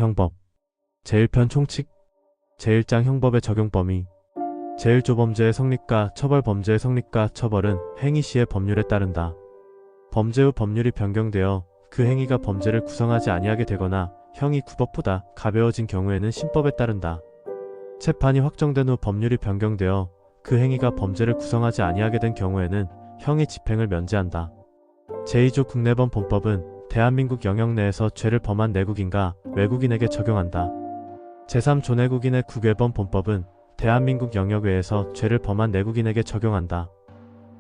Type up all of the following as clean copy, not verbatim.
형법 제1편 총칙 제1장 형법의 적용 범위 제1조 범죄의 성립과 처벌 범죄의 성립과 처벌은 행위 시의 법률에 따른다. 범죄 후 법률이 변경되어 그 행위가 범죄를 구성하지 아니하게 되거나 형이 구법보다 가벼워진 경우에는 신법에 따른다. 재판이 확정된 후 법률이 변경되어 그 행위가 범죄를 구성하지 아니하게 된 경우에는 형의 집행을 면제한다. 제2조 국내범 본법은 대한민국 영역 내에서 죄를 범한 내국인과 외국인에게 적용한다. 제3조 내국인의 국외범 본법은 대한민국 영역 외에서 죄를 범한 내국인에게 적용한다.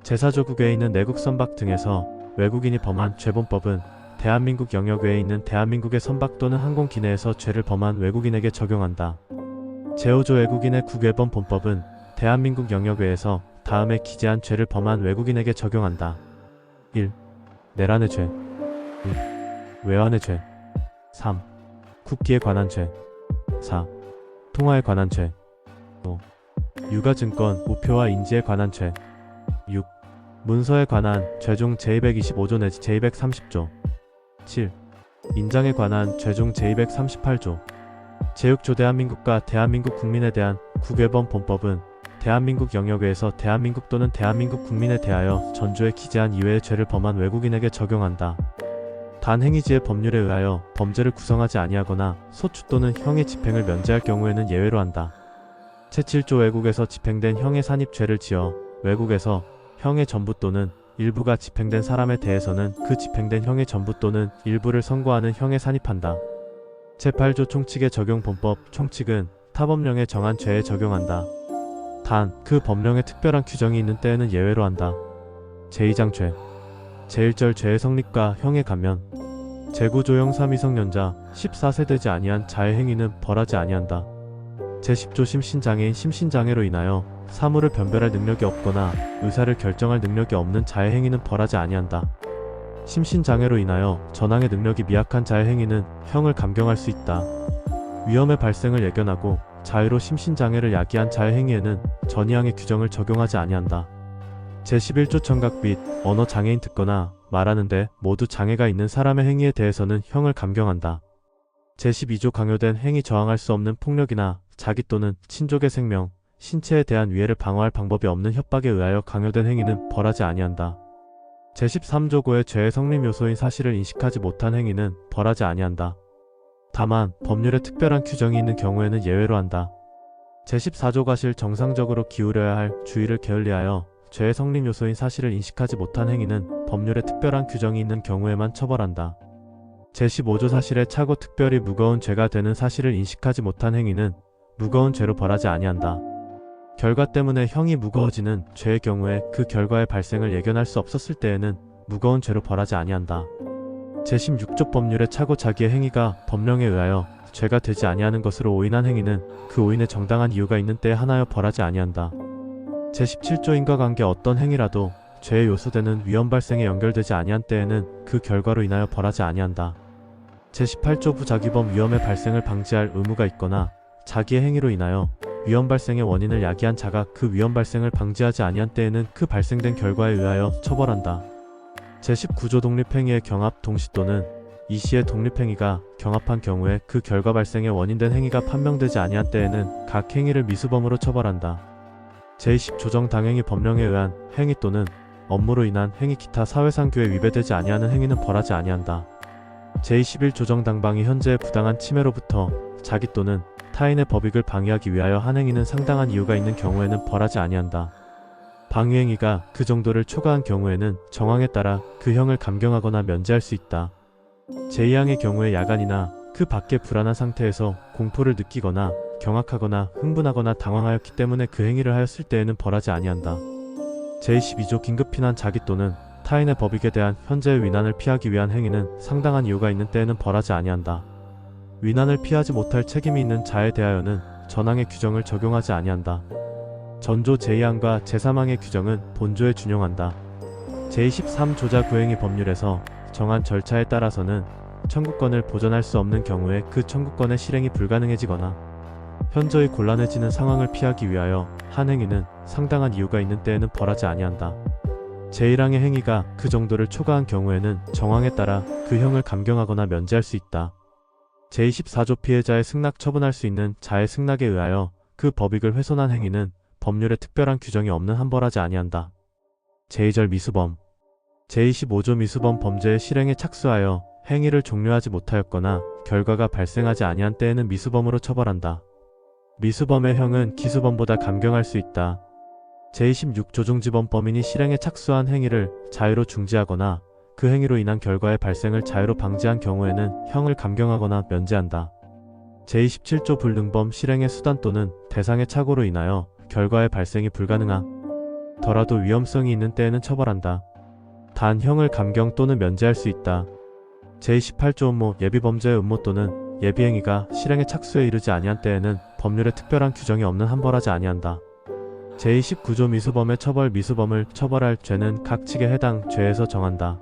제4조 국외에 있는 내국 선박 등에서 외국인이 범한 죄본법은 대한민국 영역 외에 있는 대한민국의 선박 또는 항공 기내에서 죄를 범한 외국인에게 적용한다. 제5조 외국인의 국외범 본법은 대한민국 영역 외에서 다음에 기재한 죄를 범한 외국인에게 적용한다. 1. 내란의 죄 2. 외환의 죄 3. 국기에 관한 죄 4. 통화에 관한 죄 5. 유가증권, 우표와 인지에 관한 죄 6. 문서에 관한 죄중 제225조 내지 제230조 7. 인장에 관한 죄중 제238조 제6조 대한민국과 대한민국 국민에 대한 국외범 본법은 대한민국 영역 외에서 대한민국 또는 대한민국 국민에 대하여 전조에 기재한 이외의 죄를 범한 외국인에게 적용한다. 단 행위지의 법률에 의하여 범죄를 구성하지 아니하거나 소추 또는 형의 집행을 면제할 경우에는 예외로 한다. 제7조 외국에서 집행된 형의 산입죄를 지어 외국에서 형의 전부 또는 일부가 집행된 사람에 대해서는 그 집행된 형의 전부 또는 일부를 선고하는 형에 산입한다. 제8조 총칙의 적용 본법 총칙은 타법령에 정한 죄에 적용한다. 단, 그 법령에 특별한 규정이 있는 때에는 예외로 한다. 제2장 죄 제1절 죄의 성립과 형의 감면 제9조형 미성년자 14세 되지 아니한 자의 행위는 벌하지 아니한다. 제10조 심신장애인 심신장애로 인하여 사물을 변별할 능력이 없거나 의사를 결정할 능력이 없는 자의 행위는 벌하지 아니한다. 심신장애로 인하여 전항의 능력이 미약한 자의 행위는 형을 감경할 수 있다. 위험의 발생을 예견하고 자유로 심신장애를 야기한 자의 행위에는 전이항의 규정을 적용하지 아니한다. 제11조 청각 및 언어장애인 듣거나 말하는데 모두 장애가 있는 사람의 행위에 대해서는 형을 감경한다. 제12조 강요된 행위 저항할 수 없는 폭력이나 자기 또는 친족의 생명, 신체에 대한 위해를 방어할 방법이 없는 협박에 의하여 강요된 행위는 벌하지 아니한다. 제13조 고의 죄의 성립 요소인 사실을 인식하지 못한 행위는 벌하지 아니한다. 다만 법률에 특별한 규정이 있는 경우에는 예외로 한다. 제14조 과실 정상적으로 기울여야 할 주의를 게을리하여 죄의 성립 요소인 사실을 인식하지 못한 행위는 법률에 특별한 규정이 있는 경우에만 처벌한다. 제15조 사실에 차고 특별히 무거운 죄가 되는 사실을 인식하지 못한 행위는 무거운 죄로 벌하지 아니한다. 결과 때문에 형이 무거워지는 죄의 경우에 그 결과의 발생을 예견할 수 없었을 때에는 무거운 죄로 벌하지 아니한다. 제16조 법률에 차고 자기의 행위가 법령에 의하여 죄가 되지 아니하는 것으로 오인한 행위는 그 오인에 정당한 이유가 있는 때에 하나여 벌하지 아니한다. 제17조 인과관계 어떤 행위라도 죄의 요소되는 위험 발생에 연결되지 아니한 때에는 그 결과로 인하여 벌하지 아니한다. 제18조 부작위범 위험의 발생을 방지할 의무가 있거나 자기의 행위로 인하여 위험 발생의 원인을 야기한 자가 그 위험 발생을 방지하지 아니한 때에는 그 발생된 결과에 의하여 처벌한다. 제19조 독립행위의 경합 동시 또는 이시의 독립행위가 경합한 경우에 그 결과 발생의 원인된 행위가 판명되지 아니한 때에는 각 행위를 미수범으로 처벌한다. 제20 조정당행위 법령에 의한 행위 또는 업무로 인한 행위 기타 사회상 규에 위배되지 아니하는 행위는 벌하지 아니한다. 제21 조정당방위 현재의 부당한 침해로부터 자기 또는 타인의 법익을 방해하기 위하여 한 행위는 상당한 이유가 있는 경우에는 벌하지 아니한다. 방위행위가 그 정도를 초과한 경우에는 정황에 따라 그 형을 감경하거나 면제할 수 있다. 제2항의 경우에 야간이나 그 밖의 불안한 상태에서 공포를 느끼거나 경악하거나 흥분하거나 당황하였기 때문에 그 행위를 하였을 때에는 벌하지 아니한다. 제22조 긴급피난 자기 또는 타인의 법익에 대한 현재의 위난을 피하기 위한 행위는 상당한 이유가 있는 때에는 벌하지 아니한다. 위난을 피하지 못할 책임이 있는 자에 대하여는 전항의 규정을 적용하지 아니한다. 전조 제2항과 제3항의 규정은 본조에 준용한다. 제23조자 구행위 법률에서 정한 절차에 따라서는 청구권을 보전할 수 없는 경우에 그 청구권의 실행이 불가능해지거나 현저히 곤란해지는 상황을 피하기 위하여 한 행위는 상당한 이유가 있는 때에는 벌하지 아니한다. 제1항의 행위가 그 정도를 초과한 경우에는 정황에 따라 그 형을 감경하거나 면제할 수 있다. 제24조 피해자의 승낙 처분할 수 있는 자의 승낙에 의하여 그 법익을 훼손한 행위는 법률에 특별한 규정이 없는 한벌하지 아니한다. 제2절 미수범 제25조 미수범 범죄의 실행에 착수하여 행위를 종료하지 못하였거나 결과가 발생하지 아니한 때에는 미수범으로 처벌한다. 미수범의 형은 기수범보다 감경할 수 있다. 제26조 중지범 범인이 실행에 착수한 행위를 자유로 중지하거나 그 행위로 인한 결과의 발생을 자유로 방지한 경우에는 형을 감경하거나 면제한다. 제27조 불능범 실행의 수단 또는 대상의 착오로 인하여 결과의 발생이 불가능하더라도 위험성이 있는 때에는 처벌한다. 단 형을 감경 또는 면제할 수 있다. 제28조 음모 예비범죄의 음모 또는 예비행위가 실행의 착수에 이르지 아니한 때에는 법률에 특별한 규정이 없는 한벌하지 아니한다. 제29조 미수범의 처벌 미수범을 처벌할 죄는 각 측에 해당 죄에서 정한다.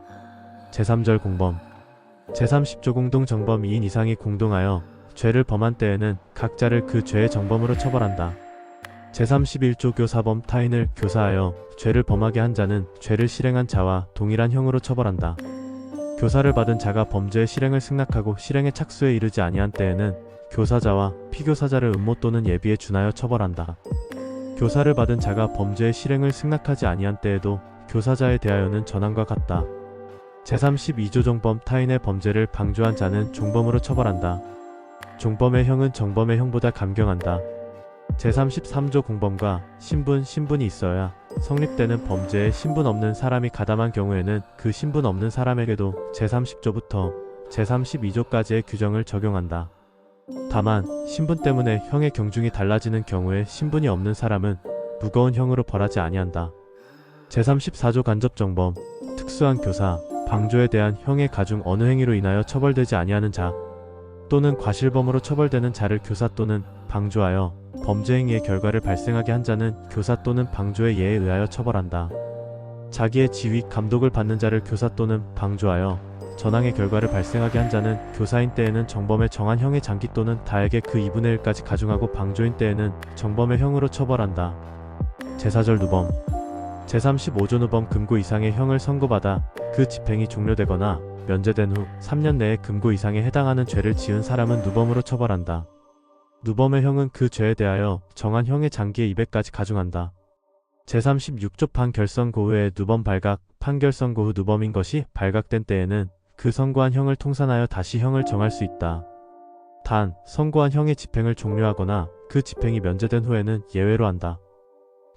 제3절 공범 제30조 공동정범 2인 이상이 공동하여 죄를 범한 때에는 각자를 그 죄의 정범으로 처벌한다. 제31조 교사범 타인을 교사하여 죄를 범하게 한 자는 죄를 실행한 자와 동일한 형으로 처벌한다. 교사를 받은 자가 범죄의 실행을 승낙하고 실행의 착수에 이르지 아니한 때에는 교사자와 피교사자를 음모 또는 예비에 준하여 처벌한다. 교사를 받은 자가 범죄의 실행을 승낙하지 아니한 때에도 교사자에 대하여는 전함과 같다. 제32조 종범 타인의 범죄를 방조한 자는 종범으로 처벌한다. 종범의 형은 정범의 형보다 감경한다. 제33조 공범과 신분이 있어야 성립되는 범죄에 신분 없는 사람이 가담한 경우에는 그 신분 없는 사람에게도 제30조부터 제32조까지의 규정을 적용한다. 다만 신분 때문에 형의 경중이 달라지는 경우에 신분이 없는 사람은 무거운 형으로 벌하지 아니한다. 제34조 간접정범 특수한 교사, 방조에 대한 형의 가중 어느 행위로 인하여 처벌되지 아니하는 자 또는 과실범으로 처벌되는 자를 교사 또는 방조하여 범죄 행위의 결과를 발생하게 한 자는 교사 또는 방조의 예에 의하여 처벌한다. 자기의 지휘, 감독을 받는 자를 교사 또는 방조하여 전항의 결과를 발생하게 한 자는 교사인 때에는 정범의 정한 형의 장기 또는 다에게 그 2분의 1까지 가중하고 방조인 때에는 정범의 형으로 처벌한다. 제4절 누범 제35조 누범 금고 이상의 형을 선고받아 그 집행이 종료되거나 면제된 후 3년 내에 금고 이상에 해당하는 죄를 지은 사람은 누범으로 처벌한다. 누범의 형은 그 죄에 대하여 정한 형의 장기의 2배까지 가중한다. 제36조 판결선고 후에 누범 발각, 판결선고 후 누범인 것이 발각된 때에는 그 선고한 형을 통산하여 다시 형을 정할 수 있다. 단, 선고한 형의 집행을 종료하거나 그 집행이 면제된 후에는 예외로 한다.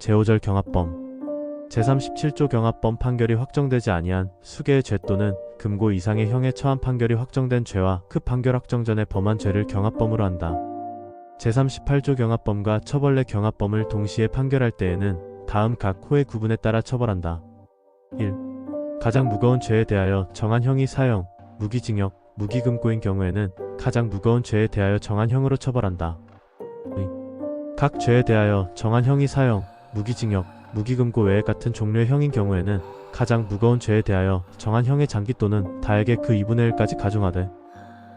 제5절 경합범 제37조 경합범 판결이 확정되지 아니한 수개의 죄 또는 금고 이상의 형에 처한 판결이 확정된 죄와 그 판결 확정 전에 범한 죄를 경합범으로 한다. 제38조 경합범과 처벌 내 경합범을 동시에 판결할 때에는 다음 각 호의 구분에 따라 처벌한다. 1. 가장 무거운 죄에 대하여 정한 형이 사형, 무기징역, 무기금고인 경우에는 가장 무거운 죄에 대하여 정한 형으로 처벌한다. 2. 각 죄에 대하여 정한 형이 사형, 무기징역, 무기금고 외에 같은 종류의 형인 경우에는 가장 무거운 죄에 대하여 정한 형의 장기 또는 다에게 그 2분의 1까지 가중하되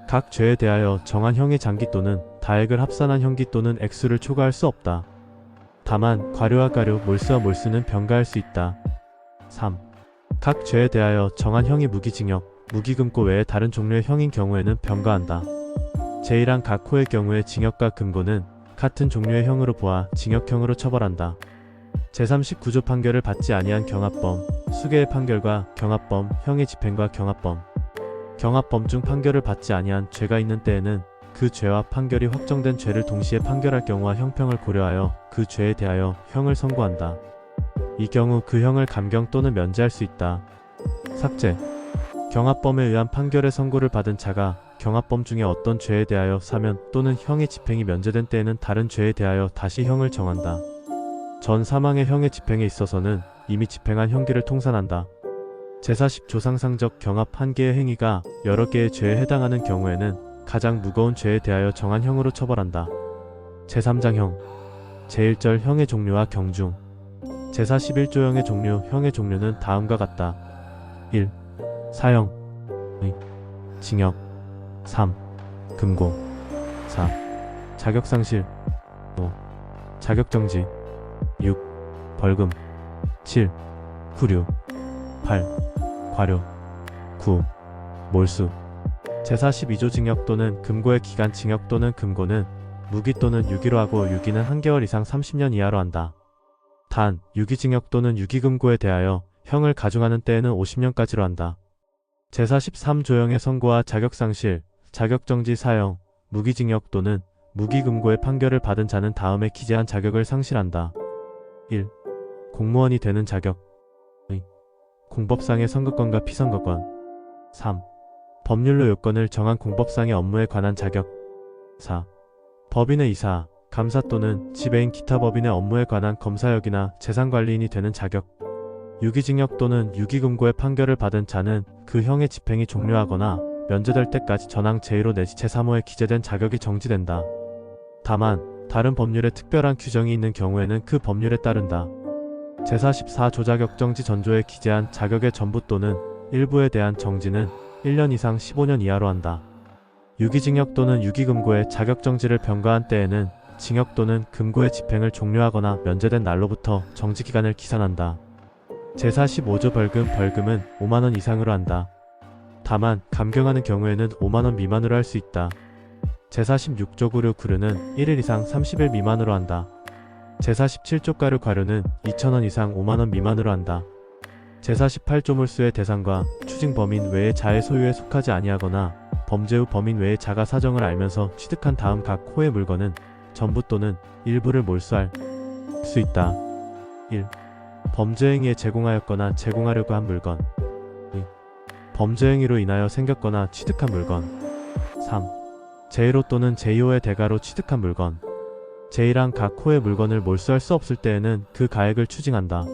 각 죄에 대하여 정한 형의 장기 또는 다액을 합산한 형기 또는 액수를 초과할 수 없다. 다만 과료와 과료, 몰수와 몰수는 병가할 수 있다. 3. 각 죄에 대하여 정한 형이 무기징역, 무기금고 외에 다른 종류의 형인 경우에는 병가한다. 제1항 각 호의 경우에 징역과 금고는 같은 종류의 형으로 보아 징역형으로 처벌한다. 제39조 판결을 받지 아니한 경합범, 수개의 판결과 경합범, 형의 집행과 경합범. 경합범 중 판결을 받지 아니한 죄가 있는 때에는 그 죄와 판결이 확정된 죄를 동시에 판결할 경우와 형평을 고려하여 그 죄에 대하여 형을 선고한다. 이 경우 그 형을 감경 또는 면제할 수 있다. 삭제 경합범에 의한 판결의 선고를 받은 자가 경합범 중에 어떤 죄에 대하여 사면 또는 형의 집행이 면제된 때에는 다른 죄에 대하여 다시 형을 정한다. 전 사망의 형의 집행에 있어서는 이미 집행한 형기를 통산한다. 제40조 상상적 경합 한 개의 행위가 여러 개의 죄에 해당하는 경우에는 가장 무거운 죄에 대하여 정한 형으로 처벌한다. 제3장형 제1절 형의 종류와 경중 제41조 형의 종류 형의 종류는 다음과 같다. 1. 사형 2. 징역 3. 금고 4. 자격상실 5. 자격정지 6. 벌금 7. 구류 8. 과료 9. 몰수 제42조 징역 또는 금고의 기간 징역 또는 금고는 무기 또는 유기로 하고 유기는 한 개월 이상 30년 이하로 한다. 단, 유기징역 또는 유기금고에 대하여 형을 가중하는 때에는 50년까지로 한다. 제43조형의 선고와 자격상실, 자격정지 사형, 무기징역 또는 무기금고의 판결을 받은 자는 다음에 기재한 자격을 상실한다. 1. 공무원이 되는 자격. 2. 공법상의 선거권과 피선거권. 3. 법률로 요건을 정한 공법상의 업무에 관한 자격. 4. 법인의 이사, 감사 또는 지배인 기타 법인의 업무에 관한 검사역이나 재산관리인이 되는 자격. 유기징역 또는 유기금고의 판결을 받은 자는 그 형의 집행이 종료하거나 면제될 때까지 전항 제1호 내지 제3호에 기재된 자격이 정지된다. 다만 다른 법률에 특별한 규정이 있는 경우에는 그 법률에 따른다. 제44조 자격정지 전조에 기재한 자격의 전부 또는 일부에 대한 정지는 1년 이상 15년 이하로 한다. 유기징역 또는 유기금고의 자격정지를 병가한 때에는 징역 또는 금고의 집행을 종료하거나 면제된 날로부터 정지기간을 기산한다. 제45조 벌금은 5만원 이상으로 한다. 다만 감경하는 경우에는 5만원 미만으로 할 수 있다. 제46조 구류는 1일 이상 30일 미만으로 한다. 제47조 과류는 2천원 이상 5만원 미만으로 한다. 제48조 몰수의 대상과 추징 범인 외의 자의 소유에 속하지 아니하거나 범죄 후 범인 외의 자가 사정을 알면서 취득한 다음 각 호의 물건은 전부 또는 일부를 몰수할 수 있다. 1. 범죄 행위에 제공하였거나 제공하려고 한 물건. 2. 범죄 행위로 인하여 생겼거나 취득한 물건. 3. 제1호 또는 제2호의 대가로 취득한 물건. 제1항 각 호의 물건을 몰수할 수 없을 때에는 그 가액을 추징한다.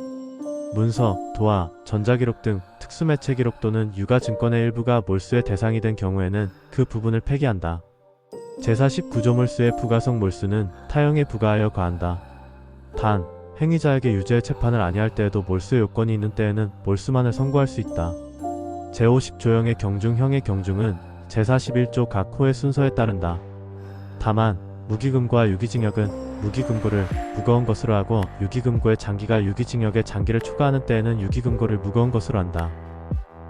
문서, 도화, 전자기록 등 특수매체 기록 또는 유가증권의 일부가 몰수의 대상이 된 경우에는 그 부분을 폐기한다. 제49조 몰수의 부가성 몰수는 타형에 부과하여 과한다. 단, 행위자에게 유죄의 재판을 아니할 때에도 몰수의 요건이 있는 때에는 몰수만을 선고할 수 있다. 제50조형의 경중형의 경중은 제41조 각 호의 순서에 따른다. 다만 무기금고와 유기징역은 무기금고를 무거운 것으로 하고 유기금고의 장기가 유기징역의 장기를 초과하는 때에는 유기금고를 무거운 것으로 한다.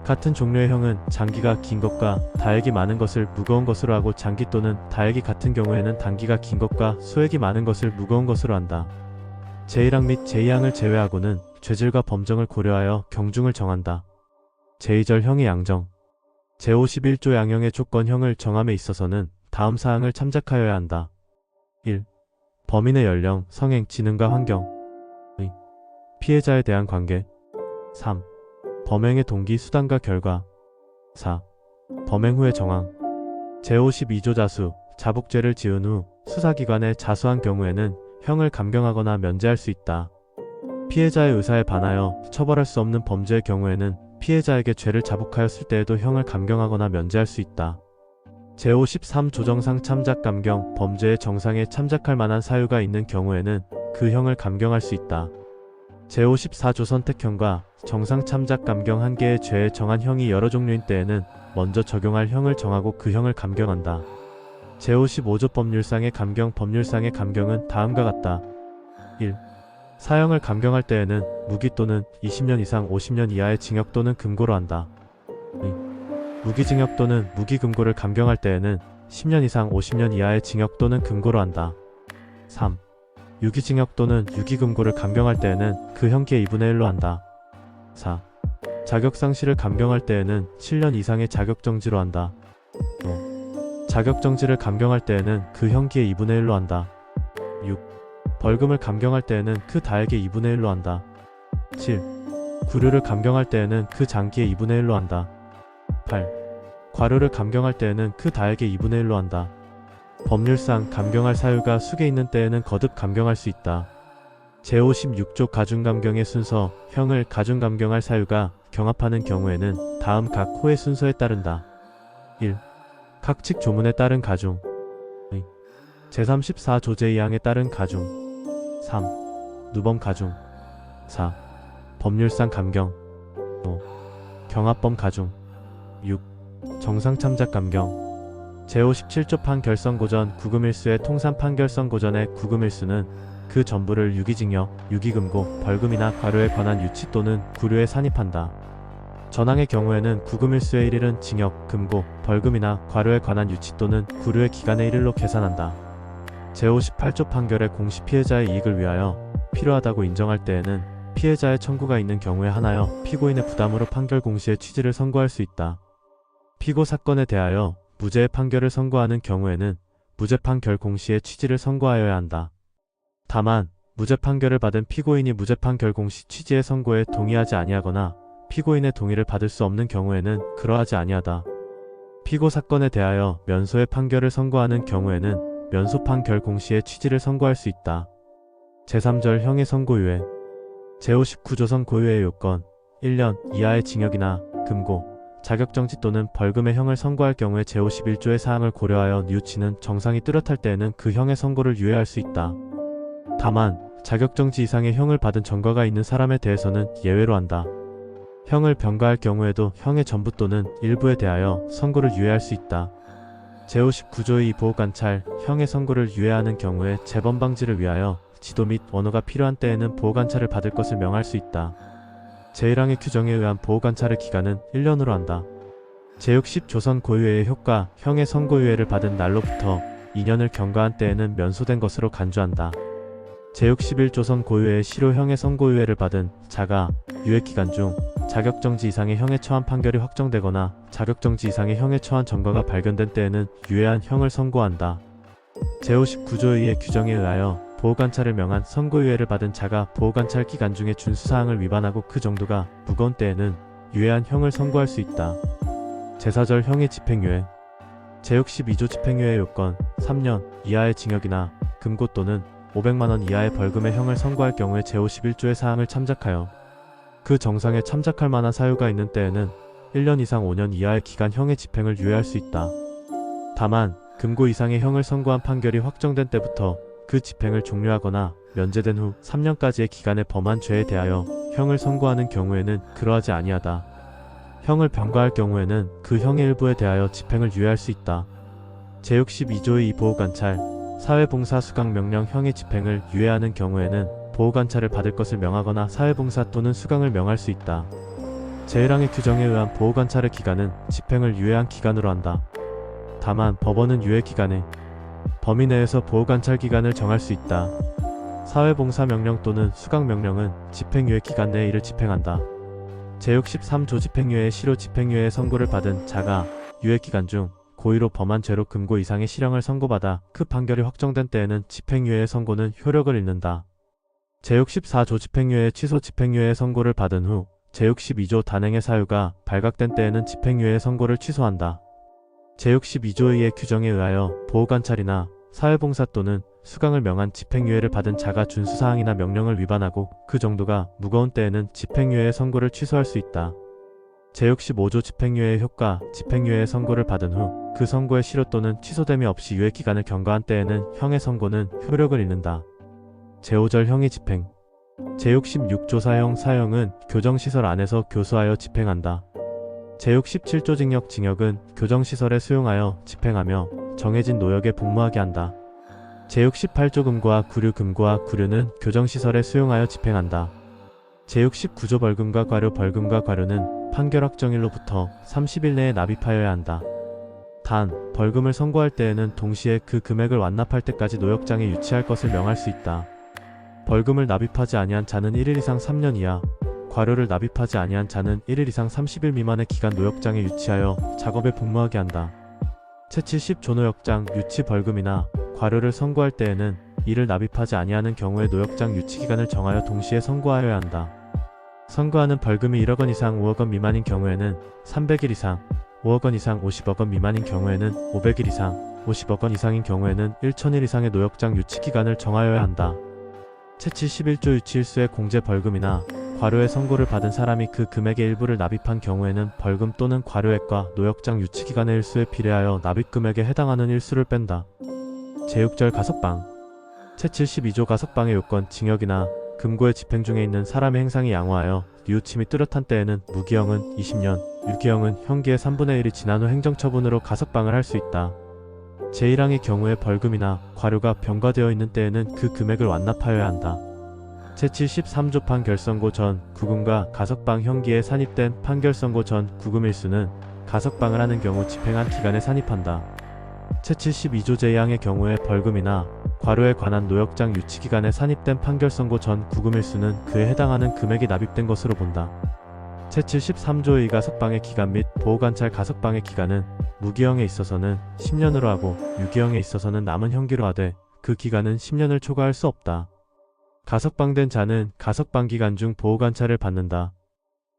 같은 종류의 형은 장기가 긴 것과 다액이 많은 것을 무거운 것으로 하고 장기 또는 다액이 같은 경우에는 단기가 긴 것과 수액이 많은 것을 무거운 것으로 한다. 제1항 및 제2항을 제외하고는 죄질과 범정을 고려하여 경중을 정한다. 제2절 형의 양정. 제51조 양형의 조건형을 정함에 있어서는 다음 사항을 참작하여야 한다. 1. 범인의 연령, 성행, 지능과 환경. 2. 피해자에 대한 관계. 3. 범행의 동기, 수단과 결과. 4. 범행 후의 정황. 제52조 자수, 자복죄를 지은 후 수사기관에 자수한 경우에는 형을 감경하거나 면제할 수 있다. 피해자의 의사에 반하여 처벌할 수 없는 범죄의 경우에는 피해자에게 죄를 자복하였을 때에도 형을 감경하거나 면제할 수 있다. 제53조 정상 참작 감경, 범죄의 정상에 참작할 만한 사유가 있는 경우에는 그 형을 감경할 수 있다. 제54조 선택형과 정상 참작 감경 한 개의 죄에 정한 형이 여러 종류인 때에는 먼저 적용할 형을 정하고 그 형을 감경한다. 제55조 법률상의 감경, 법률상의 감경은 다음과 같다. 1. 사형을 감경할 때에는 무기 또는 20년 이상 50년 이하의 징역 또는 금고로 한다. 2. 무기징역 또는 무기금고를 감경할 때에는 10년 이상 50년 이하의 징역 또는 금고로 한다. 3. 유기징역 또는 유기금고를 감경할 때에는 그 형기의 2분의 1로 한다. 4. 자격상실을 감경할 때에는 7년 이상의 자격정지로 한다. 5. 자격정지를 감경할 때에는 그 형기의 2분의 1로 한다. 6. 벌금을 감경할 때에는 그 다액의 2분의 1로 한다. 7. 구류를 감경할 때에는 그 장기의 2분의 1로 한다. 8. 과료를 감경할 때에는 그 다액의 2분의 1로 한다. 법률상 감경할 사유가 수개 있는 때에는 거듭 감경할 수 있다. 제56조 가중감경의 순서, 형을 가중감경할 사유가 경합하는 경우에는 다음 각 호의 순서에 따른다. 1. 각칙 조문에 따른 가중. 2. 제34조 제2항에 따른 가중. 3. 누범 가중. 4. 법률상 감경. 5. 경합범 가중. 6. 정상참작 감경. 제57조 판결선고전 구금일수의 통산 판결선고전의 구금일수는 그 전부를 유기징역, 유기금고, 벌금이나 과료에 관한 유치 또는 구류에 산입한다. 전항의 경우에는 구금일수의 1일은 징역, 금고, 벌금이나 과료에 관한 유치 또는 구류의 기간의 1일로 계산한다. 제58조 판결의 공시 피해자의 이익을 위하여 필요하다고 인정할 때에는 피해자의 청구가 있는 경우에 한하여 피고인의 부담으로 판결 공시의 취지를 선고할 수 있다. 피고 사건에 대하여 무죄의 판결을 선고하는 경우에는 무죄 판결 공시의 취지를 선고하여야 한다. 다만 무죄 판결을 받은 피고인이 무죄 판결 공시 취지의 선고에 동의하지 아니하거나 피고인의 동의를 받을 수 없는 경우에는 그러하지 아니하다. 피고 사건에 대하여 면소의 판결을 선고하는 경우에는 면소 판결 공시의 취지를 선고할 수 있다. 제3절 형의 선고유예 제59조선 고유의 요건 1년 이하의 징역이나 금고, 자격정지 또는 벌금의 형을 선고할 경우에 제51조의 사항을 고려하여 뉘우치는 정상이 뚜렷할 때에는 그 형의 선고를 유예할 수 있다. 다만 자격정지 이상의 형을 받은 전과가 있는 사람에 대해서는 예외로 한다. 형을 병가할 경우에도 형의 전부 또는 일부에 대하여 선고를 유예할 수 있다. 제59조의 2 보호관찰, 형의 선고를 유예하는 경우에 재범 방지를 위하여 지도 및 원호가 필요한 때에는 보호관찰을 받을 것을 명할 수 있다. 제1항의 규정에 의한 보호관찰의 기간은 1년으로 한다. 제60조선 고유예의 효과, 형의 선고유예를 받은 날로부터 2년을 경과한 때에는 면소된 것으로 간주한다. 제61조선 고유예의 실효형의 선고유예를 받은 자가 유예기간 중 자격정지 이상의 형에 처한 판결이 확정되거나 자격정지 이상의 형에 처한 전과가 발견된 때에는 유예한 형을 선고한다. 제59조의 2의 규정에 의하여 보호관찰을 명한 선고유예를 받은 자가 보호관찰 기간 중에 준수사항을 위반하고 그 정도가 무거운 때에는 유예한 형을 선고할 수 있다. 제4절 형의 집행유예 제62조 집행유예 요건 3년 이하의 징역이나 금고 또는 500만원 이하의 벌금의 형을 선고할 경우에 제51조의 사항을 참작하여 그 정상에 참작할 만한 사유가 있는 때에는 1년 이상 5년 이하의 기간 형의 집행을 유예할 수 있다. 다만 금고 이상의 형을 선고한 판결이 확정된 때부터 그 집행을 종료하거나 면제된 후 3년까지의 기간에 범한 죄에 대하여 형을 선고하는 경우에는 그러하지 아니하다. 형을 병가할 경우에는 그 형의 일부에 대하여 집행을 유예할 수 있다. 제62조의 2 보호관찰, 사회봉사 수강명령 형의 집행을 유예하는 경우에는 보호관찰을 받을 것을 명하거나 사회봉사 또는 수강을 명할 수 있다. 제1항의 규정에 의한 보호관찰의 기간은 집행을 유예한 기간으로 한다. 다만 법원은 유예기간에 범위 내에서 보호관찰 기간을 정할 수 있다. 사회봉사 명령 또는 수강 명령은 집행유예 기간 내에 이를 집행한다. 제63조 집행유예의 실효 집행유예의 선고를 받은 자가 유예기간 중 고의로 범한 죄로 금고 이상의 실형을 선고받아 그 판결이 확정된 때에는 집행유예의 선고는 효력을 잃는다. 제64조 집행유예의 취소 집행유예의 선고를 받은 후 제62조 단행의 사유가 발각된 때에는 집행유예의 선고를 취소한다. 제62조의 규정에 의하여 보호관찰이나 사회봉사 또는 수강을 명한 집행유예를 받은 자가 준수사항이나 명령을 위반하고 그 정도가 무거운 때에는 집행유예의 선고를 취소할 수 있다. 제65조 집행유예의 효과, 집행유예의 선고를 받은 후 그 선고의 실효 또는 취소됨이 없이 유예기간을 경과한 때에는 형의 선고는 효력을 잃는다. 제5절 형의 집행 제66조 사형은 교정시설 안에서 교수하여 집행한다. 제67조 징역은 교정시설에 수용하여 집행하며 정해진 노역에 복무하게 한다. 제68조 금고와 구류는 교정시설에 수용하여 집행한다. 제69조 벌금과 과료는 판결 확정일로부터 30일 내에 납입하여야 한다. 단, 벌금을 선고할 때에는 동시에 그 금액을 완납할 때까지 노역장에 유치할 것을 명할 수 있다. 벌금을 납입하지 아니한 자는 1일 이상 3년 이하, 과료를 납입하지 아니한 자는 1일 이상 30일 미만의 기간 노역장에 유치하여 작업에 복무하게 한다. 제70조 노역장 유치 벌금이나 과료를 선고할 때에는 이를 납입하지 아니하는 경우에 노역장 유치 기간을 정하여 동시에 선고하여야 한다. 선고하는 벌금이 1억 원 이상 5억 원 미만인 경우에는 300일 이상, 5억 원 이상 50억 원 미만인 경우에는 500일 이상, 50억 원 이상인 경우에는 1000일 이상의 노역장 유치 기간을 정하여야 한다. 제71조 유치일수의 공제 벌금이나 과료의 선고를 받은 사람이 그 금액의 일부를 납입한 경우에는 벌금 또는 과료액과 노역장 유치 기간의 일수에 비례하여 납입 금액에 해당하는 일수를 뺀다. 제6절 가석방 제72조 가석방의 요건 징역이나 금고의 집행 중에 있는 사람의 행상이 양호하여 뉘우침이 뚜렷한 때에는 무기형은 20년, 유기형은 형기의 3분의 1이 지난 후 행정처분으로 가석방을 할 수 있다. 제1항의 경우에 벌금이나 과료가 병과되어 있는 때에는 그 금액을 완납하여야 한다. 제73조 판결선고 전 구금과 가석방 형기에 산입된 판결선고 전 구금일수는 가석방을 하는 경우 집행한 기간에 산입한다. 제72조 제2항의 경우에 벌금이나 과료에 관한 노역장 유치기간에 산입된 판결선고 전 구금일수는 그에 해당하는 금액이 납입된 것으로 본다. 제73조의 가석방의 기간 및 보호관찰 가석방의 기간은 무기형에 있어서는 10년으로 하고 유기형에 있어서는 남은 형기로 하되 그 기간은 10년을 초과할 수 없다. 가석방된 자는 가석방 기간 중 보호관찰을 받는다.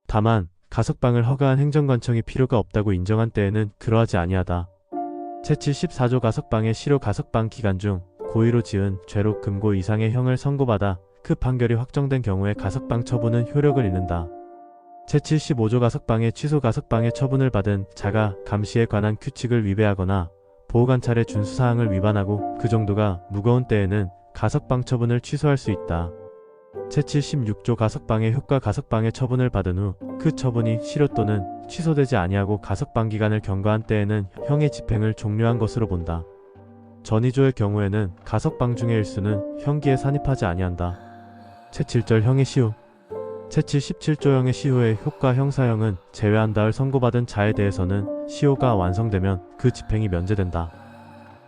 다만 가석방을 허가한 행정관청이 필요가 없다고 인정한 때에는 그러하지 아니하다. 제74조 가석방의 실효 가석방 기간 중 고의로 지은 죄로 금고 이상의 형을 선고받아 그 판결이 확정된 경우에 가석방 처분은 효력을 잃는다. 제75조 가석방의 취소 가석방의 처분을 받은 자가 감시에 관한 규칙을 위배하거나 보호관찰의 준수사항을 위반하고 그 정도가 무거운 때에는 가석방 처분을 취소할 수 있다. 제76조 가석방의 효과 가석방의 처분을 받은 후 그 처분이 실효 또는 취소되지 아니하고 가석방 기간을 경과한 때에는 형의 집행을 종료한 것으로 본다. 전이조의 경우에는 가석방 중의 일수는 형기에 산입하지 아니한다. 제7절 형의 시효 제77조형의 시효의 효과 형사형은 제외한다를 선고받은 자에 대해서는 시효가 완성되면 그 집행이 면제된다.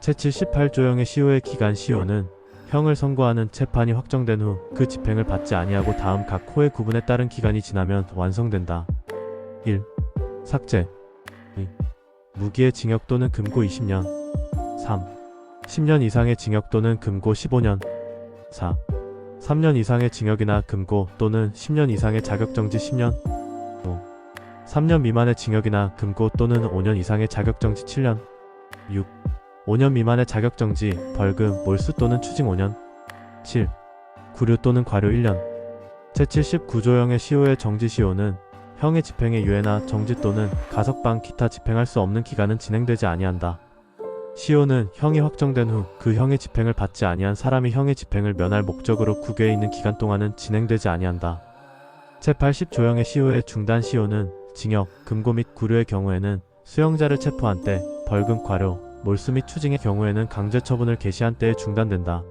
제78조형의 시효의 기간 시효는 형을 선고하는 재판이 확정된 후 그 집행을 받지 아니하고 다음 각 호의 구분에 따른 기간이 지나면 완성된다. 1. 삭제 2. 무기의 징역 또는 금고 20년 3. 10년 이상의 징역 또는 금고 15년 4. 3년 이상의 징역이나 금고 또는 10년 이상의 자격정지 10년 5. 3년 미만의 징역이나 금고 또는 5년 이상의 자격정지 7년 6. 5년 미만의 자격정지, 벌금, 몰수 또는 추징 5년 7. 구류 또는 과료 1년 제79조형의 시효의 정지시효는 형의 집행의 유예나 정지 또는 가석방 기타 집행할 수 없는 기간은 진행되지 아니한다. 시효는 형이 확정된 후 그 형의 집행을 받지 아니한 사람이 형의 집행을 면할 목적으로 구계에 있는 기간 동안은 진행되지 아니한다. 제80조형의 시효의 중단 시효는 징역, 금고 및 구류의 경우에는 수형자를 체포한 때, 벌금, 과료, 몰수 및 추징의 경우에는 강제처분을 개시한 때에 중단된다.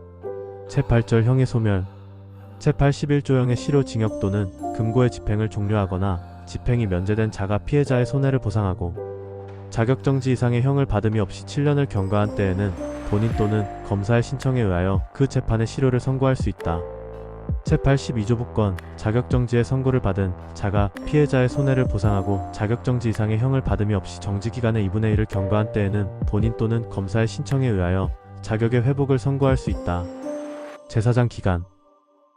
제8절 형의 소멸 제81조형의 실효징역 또는 금고의 집행을 종료하거나 집행이 면제된 자가 피해자의 손해를 보상하고 자격정지 이상의 형을 받음이 없이 7년을 경과한 때에는 본인 또는 검사의 신청에 의하여 그 재판의 실효를 선고할 수 있다. 제82조 부권 자격정지의 선고를 받은 자가 피해자의 손해를 보상하고 자격정지 이상의 형을 받음이 없이 정지기간의 2분의 1을 경과한 때에는 본인 또는 검사의 신청에 의하여 자격의 회복을 선고할 수 있다. 제사장 기간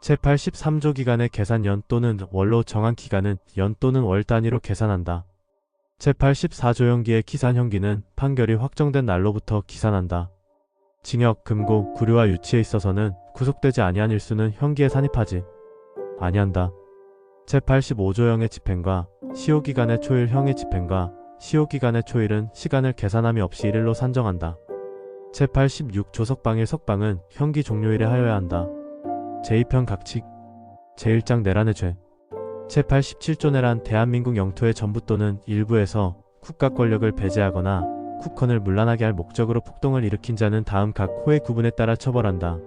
제83조 기간의 계산연 또는 월로 정한 기간은 연 또는 월 단위로 계산한다. 제84조형기의 기산형기는 판결이 확정된 날로부터 기산한다. 징역, 금고, 구류와 유치에 있어서는 구속되지 아니한 일수는 형기에 산입하지 아니한다. 제85조형의 집행과 시효기간의 초일 형의 집행과 시효기간의 초일은 시간을 계산함이 없이 1일로 산정한다. 제86조 석방일 석방은 형기 종료일에 하여야 한다. 제2편 각칙 제1장 내란의 죄 제87조 내란 대한민국 영토의 전부 또는 일부에서 국가 권력을 배제하거나 국헌을 문란하게 할 목적으로 폭동을 일으킨 자는 다음 각 호의 구분에 따라 처벌한다.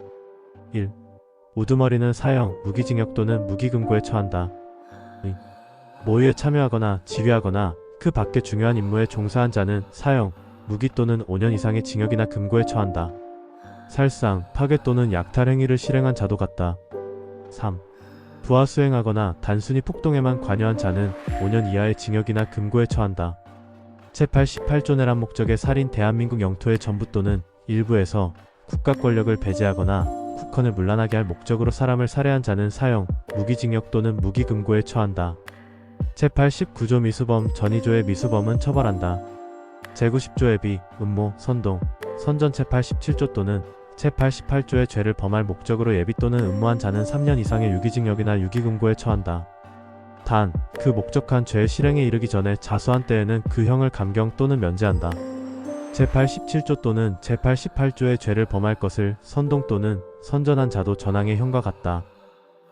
1. 우두머리는 사형, 무기징역 또는 무기금고에 처한다. 2. 모의에 참여하거나 지휘하거나 그 밖의 중요한 임무에 종사한 자는 사형, 무기 또는 5년 이상의 징역이나 금고에 처한다. 살상, 파괴 또는 약탈 행위를 실행한 자도 같다. 3. 부하 수행하거나 단순히 폭동에만 관여한 자는 5년 이하의 징역이나 금고에 처한다. 제88조 내란 목적의 살인 대한민국 영토의 전부 또는 일부에서 국가 권력을 배제하거나 국헌을 문란하게 할 목적으로 사람을 살해한 자는 사형, 무기징역 또는 무기금고에 처한다. 제89조 미수범 전이조의 미수범은 처벌한다. 제90조 애비, 음모, 선동, 선전 제87조 또는 제88조의 죄를 범할 목적으로 예비 또는 음모한 자는 3년 이상의 유기징역이나 유기금고에 처한다. 단, 그 목적한 죄의 실행에 이르기 전에 자수한 때에는 그 형을 감경 또는 면제한다. 제87조 또는 제88조의 죄를 범할 것을 선동 또는 선전한 자도 전항의 형과 같다.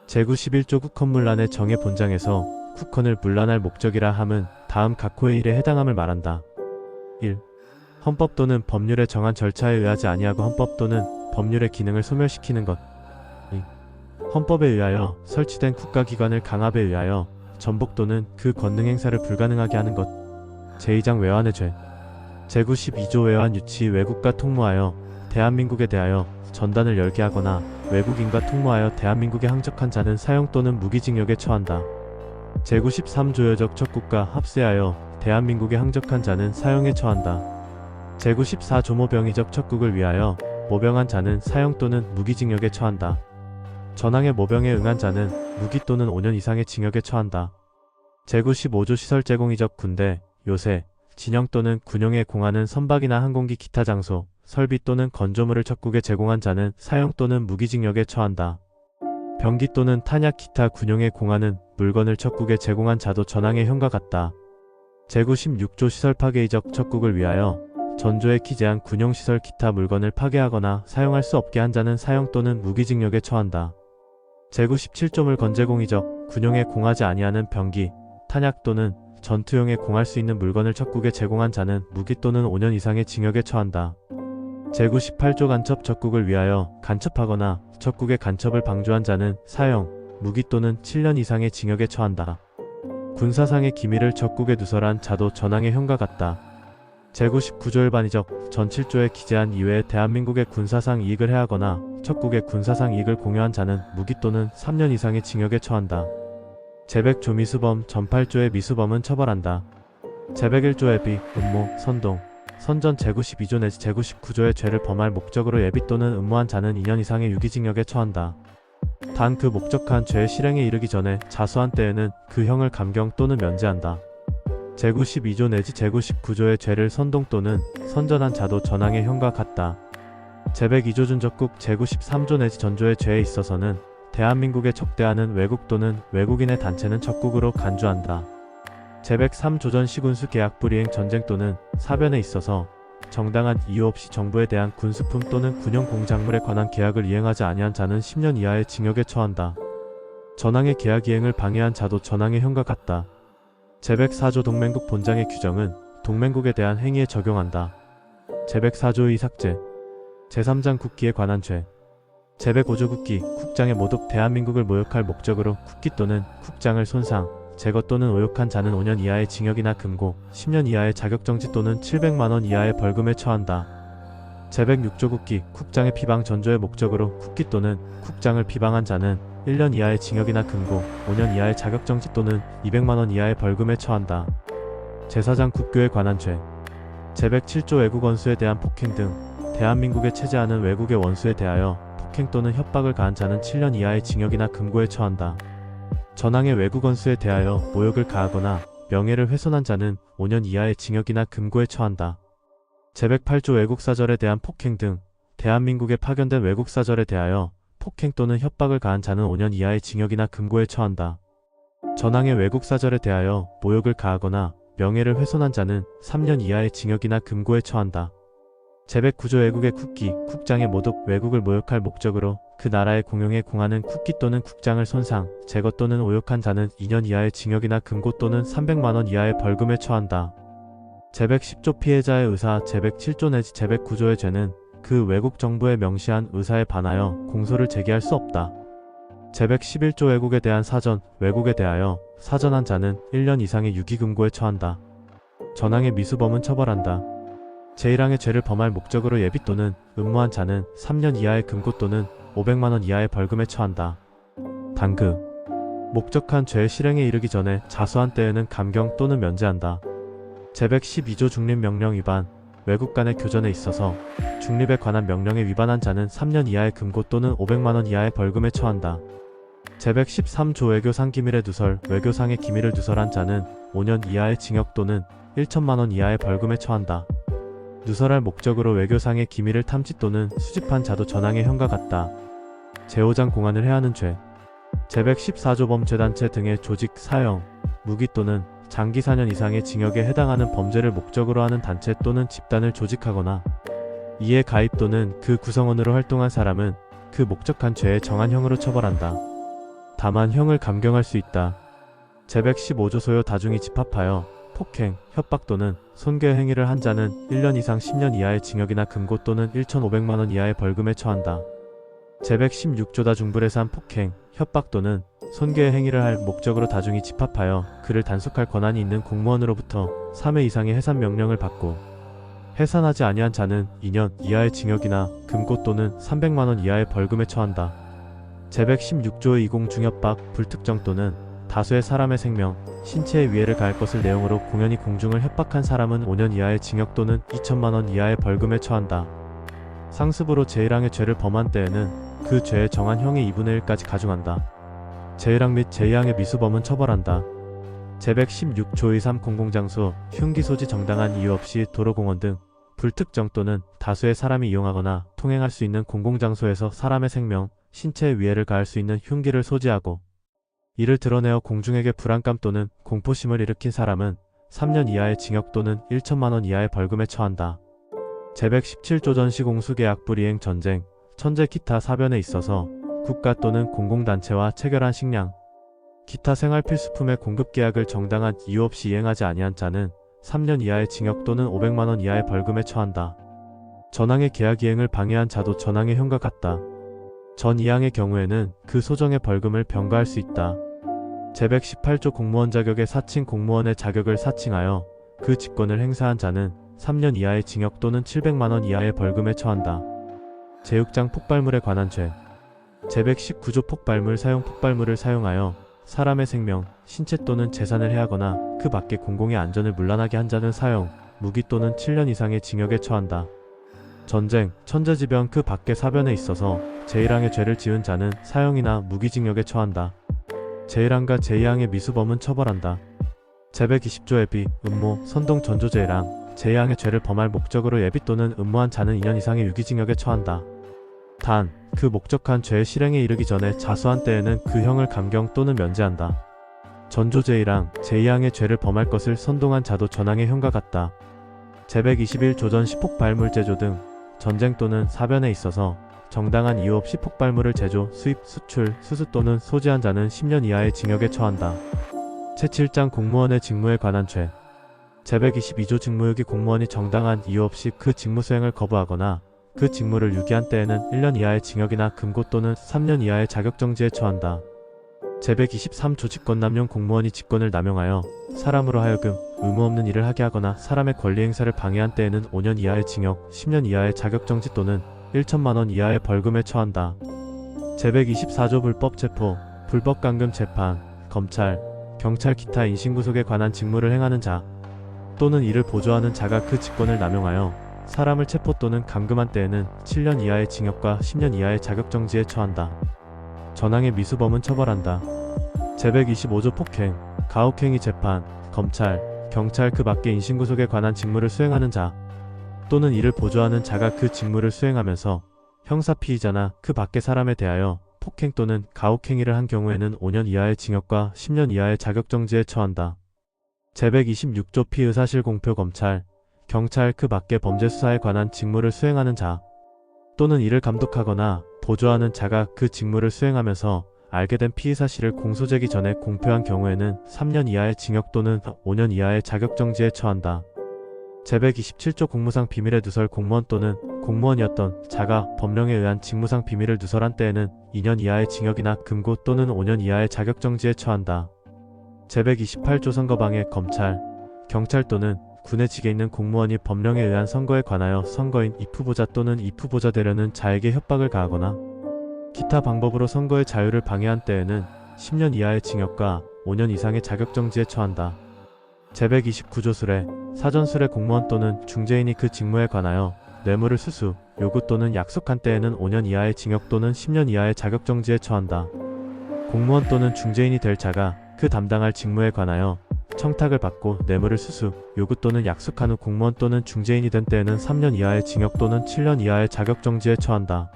제91조 국헌문란의 정의 본장에서 국헌을 문란할 목적이라 함은 다음 각 호의 일에 해당함을 말한다. 1. 헌법 또는 법률에 정한 절차에 의하지 아니하고 헌법 또는 법률의 기능을 소멸시키는 것. 2. 헌법에 의하여 설치된 국가기관을 강압에 의하여 전복 또는 그 권능 행사를 불가능하게 하는 것. 제2장 외환의 죄. 제92조 외환 유치 외국과 통모하여 대한민국에 대하여 전단을 열게 하거나 외국인과 통모하여 대한민국에 항적한 자는 사형 또는 무기징역에 처한다. 제93조 여적 척국과 합세하여 대한민국에 항적한 자는 사형에 처한다. 제94조 모병이적 척국을 위하여 모병한 자는 사형 또는 무기징역에 처한다. 전항의 모병에 응한 자는 무기 또는 5년 이상의 징역에 처한다. 제95조 시설 제공이적 군대, 요새, 진영 또는 군용에 공하는 선박이나 항공기 기타 장소, 설비 또는 건조물을 척국에 제공한 자는 사형 또는 무기징역에 처한다. 병기 또는 탄약 기타 군용에 공하는 물건을 척국에 제공한 자도 전항의 형과 같다. 제96조 시설 파괴이적 척국을 위하여 전조에 기재한 군용시설 기타 물건을 파괴하거나 사용할 수 없게 한 자는 사형 또는 무기징역에 처한다. 제97조 물건 제공이적 군용에 공하지 아니하는 병기, 탄약 또는 전투용에 공할 수 있는 물건을 척국에 제공한 자는 무기 또는 5년 이상의 징역에 처한다. 제98조 간첩 척국을 위하여 간첩하거나 척국의 간첩을 방조한 자는 사형, 무기 또는 7년 이상의 징역에 처한다. 군사상의 기밀을 척국에 누설한 자도 전항의 형과 같다. 제99조 일반이적 전 7조에 기재한 이외에 대한민국의 군사상 이익을 해하거나 척국의 군사상 이익을 공유한 자는 무기 또는 3년 이상의 징역에 처한다. 제100조 미수범 전 8조의 미수범은 처벌한다. 제101조 예비, 음모, 선동, 선전 제92조 내지 제99조의 죄를 범할 목적으로 예비 또는 음모한 자는 2년 이상의 유기징역에 처한다. 단 그 목적한 죄의 실행에 이르기 전에 자수한 때에는 그 형을 감경 또는 면제한다. 제92조 내지 제99조의 죄를 선동 또는 선전한 자도 전항의 형과 같다. 제102조 준적국 제93조 내지 전조의 죄에 있어서는 대한민국에 적대하는 외국 또는 외국인의 단체는 적국으로 간주한다. 제103조 전 시군수 계약 불이행 전쟁 또는 사변에 있어서 정당한 이유 없이 정부에 대한 군수품 또는 군용 공작물에 관한 계약을 이행하지 아니한 자는 10년 이하의 징역에 처한다. 전항의 계약 이행을 방해한 자도 전항의 형과 같다. 제104조 동맹국 본장의 규정은 동맹국에 대한 행위에 적용한다. 제104조의 삭제. 제3장 국기에 관한 죄. 제105조 국기, 국장의 모독 대한민국을 모욕할 목적으로 국기 또는 국장을 손상, 제거 또는 오욕한 자는 5년 이하의 징역이나 금고, 10년 이하의 자격정지 또는 700만원 이하의 벌금에 처한다. 제106조 국기, 국장의 비방 전조의 목적으로 국기 또는 국장을 비방한 자는 1년 이하의 징역이나 금고, 5년 이하의 자격정지 또는 200만원 이하의 벌금에 처한다. 제4장 국교에 관한 죄. 제107조 외국 원수에 대한 폭행 등 대한민국에 체제하는 외국의 원수에 대하여 폭행 또는 협박을 가한 자는 7년 이하의 징역이나 금고에 처한다. 전항의 외국 원수에 대하여 모욕을 가하거나 명예를 훼손한 자는 5년 이하의 징역이나 금고에 처한다. 제108조 외국사절에 대한 폭행 등 대한민국에 파견된 외국사절에 대하여 폭행 또는 협박을 가한 자는 5년 이하의 징역이나 금고에 처한다. 전항의 외국사절에 대하여 모욕을 가하거나 명예를 훼손한 자는 3년 이하의 징역이나 금고에 처한다. 제109조 외국의 국기, 국장의 모독, 외국을 모욕할 목적으로 그 나라의 공용에 공하는 국기 또는 국장을 손상, 제거 또는 오욕한 자는 2년 이하의 징역이나 금고 또는 300만원 이하의 벌금에 처한다. 제110조 피해자의 의사, 제107조 내지 제109조의 죄는 그 외국 정부에 명시한 의사에 반하여 공소를 제기할 수 없다. 제111조 외국에 대한 사전, 외국에 대하여 사전한 자는 1년 이상의 유기금고에 처한다. 전항의 미수범은 처벌한다. 제1항의 죄를 범할 목적으로 예비 또는 음모한 자는 3년 이하의 금고 또는 500만원 이하의 벌금에 처한다. 단그. 목적한 죄의 실행에 이르기 전에 자수한 때에는 감경 또는 면제한다. 제112조 중립명령 위반. 외국 간의 교전에 있어서 중립에 관한 명령에 위반한 자는 3년 이하의 금고 또는 500만원 이하의 벌금에 처한다. 제113조 외교상 기밀의 누설. 외교상의 기밀을 누설한 자는 5년 이하의 징역 또는 1천만원 이하의 벌금에 처한다. 누설할 목적으로 외교상의 기밀을 탐지 또는 수집한 자도 전항의 형과 같다. 제5장 공안을 해하는 죄. 제114조 범죄단체 등의 조직, 사형, 무기 또는 장기 4년 이상의 징역에 해당하는 범죄를 목적으로 하는 단체 또는 집단을 조직하거나 이에 가입 또는 그 구성원으로 활동한 사람은 그 목적한 죄에 정한 형으로 처벌한다. 다만 형을 감경할 수 있다. 제115조 소요 다중이 집합하여 폭행, 협박 또는 손괴 행위를 한 자는 1년 이상 10년 이하의 징역이나 금고 또는 1,500만원 이하의 벌금에 처한다. 제116조 다중불의사한 폭행, 협박 또는 손괴의 행위를 할 목적으로 다중이 집합하여 그를 단속할 권한이 있는 공무원으로부터 3회 이상의 해산 명령을 받고 해산하지 아니한 자는 2년 이하의 징역이나 금고 또는 300만원 이하의 벌금에 처한다. 제116조의 이공중협박, 불특정 또는 다수의 사람의 생명, 신체에 위해를 가할 것을 내용으로 공연히 공중을 협박한 사람은 5년 이하의 징역 또는 2천만원 이하의 벌금에 처한다. 상습으로 제1항의 죄를 범한 때에는 그 죄에 정한 형의 2분의 1까지 가중한다. 제1항 및 제2항의 미수범은 처벌한다. 제116조의 3 공공장소, 흉기 소지 정당한 이유 없이 도로공원 등 불특정 또는 다수의 사람이 이용하거나 통행할 수 있는 공공장소에서 사람의 생명, 신체에 위해를 가할 수 있는 흉기를 소지하고 이를 드러내어 공중에게 불안감 또는 공포심을 일으킨 사람은 3년 이하의 징역 또는 1천만원 이하의 벌금에 처한다. 제117조 전시공수계약 불이행 전쟁, 천재 기타 사변에 있어서 국가 또는 공공단체와 체결한 식량, 기타 생활 필수품의 공급 계약을 정당한 이유 없이 이행하지 아니한 자는 3년 이하의 징역 또는 500만원 이하의 벌금에 처한다. 전항의 계약 이행을 방해한 자도 전항의 형과 같다. 전 2항의 경우에는 그 소정의 벌금을 병가할 수 있다. 제118조 공무원 자격의 사칭 공무원의 자격을 사칭하여 그 직권을 행사한 자는 3년 이하의 징역 또는 700만원 이하의 벌금에 처한다. 제6장 폭발물에 관한 죄. 제119조 폭발물 사용 폭발물을 사용하여 사람의 생명, 신체 또는 재산을 해하거나 그 밖의 공공의 안전을 문란하게 한 자는 사형, 무기 또는 7년 이상의 징역에 처한다. 전쟁, 천재지변 그 밖의 사변에 있어서 제1항의 죄를 지은 자는 사형이나 무기징역에 처한다. 제1항과 제2항의 미수범은 처벌한다. 제120조 예비, 음모, 선동 전조 제1항, 제2항의 죄를 범할 목적으로 예비 또는 음모한 자는 2년 이상의 유기징역에 처한다. 단, 그 목적한 죄의 실행에 이르기 전에 자수한 때에는 그 형을 감경 또는 면제한다. 전조 제1항, 제2항의 죄를 범할 것을 선동한 자도 전항의 형과 같다. 제121조 전시 폭발물 제조 등 전쟁 또는 사변에 있어서 정당한 이유 없이 폭발물을 제조, 수입, 수출, 수수 또는 소지한 자는 10년 이하의 징역에 처한다. 제7장 공무원의 직무에 관한 죄. 제122조 직무유기 공무원이 정당한 이유 없이 그 직무 수행을 거부하거나 그 직무를 유기한 때에는 1년 이하의 징역이나 금고 또는 3년 이하의 자격정지에 처한다. 제123조 직권남용 공무원이 직권을 남용하여 사람으로 하여금 의무 없는 일을 하게 하거나 사람의 권리 행사를 방해한 때에는 5년 이하의 징역, 10년 이하의 자격정지 또는 1천만원 이하의 벌금에 처한다. 제124조 불법 체포, 불법 감금 재판, 검찰, 경찰 기타 인신구속에 관한 직무를 행하는 자 또는 이를 보조하는 자가 그 직권을 남용하여 사람을 체포 또는 감금한 때에는 7년 이하의 징역과 10년 이하의 자격정지에 처한다. 전항의 미수범은 처벌한다. 제125조 폭행, 가혹행위 재판, 검찰, 경찰 그 밖의 인신구속에 관한 직무를 수행하는 자 또는 이를 보조하는 자가 그 직무를 수행하면서 형사 피의자나 그 밖의 사람에 대하여 폭행 또는 가혹행위를 한 경우에는 5년 이하의 징역과 10년 이하의 자격정지에 처한다. 제126조 피의사실 공표 검찰, 경찰 그 밖의 범죄 수사에 관한 직무를 수행하는 자 또는 이를 감독하거나 보조하는 자가 그 직무를 수행하면서 알게 된 피의사실을 공소제기 전에 공표한 경우에는 3년 이하의 징역 또는 5년 이하의 자격정지에 처한다. 제127조 공무상 비밀의 누설 공무원 또는 공무원이었던 자가 법령에 의한 직무상 비밀을 누설한 때에는 2년 이하의 징역이나 금고 또는 5년 이하의 자격정지에 처한다. 제128조 선거방해 검찰, 경찰 또는 군의 직에 있는 공무원이 법령에 의한 선거에 관하여 선거인 입후보자 또는 입후보자 되려는 자에게 협박을 가하거나 기타 방법으로 선거의 자유를 방해한 때에는 10년 이하의 징역과 5년 이상의 자격정지에 처한다. 제129조 수뢰, 사전수뢰 공무원 또는 중재인이 그 직무에 관하여 뇌물을 수수, 요구 또는 약속한 때에는 5년 이하의 징역 또는 10년 이하의 자격정지에 처한다. 공무원 또는 중재인이 될 자가 그 담당할 직무에 관하여 청탁을 받고 뇌물을 수수, 요구 또는 약속한 후 공무원 또는 중재인이 된 때에는 3년 이하의 징역 또는 7년 이하의 자격정지에 처한다.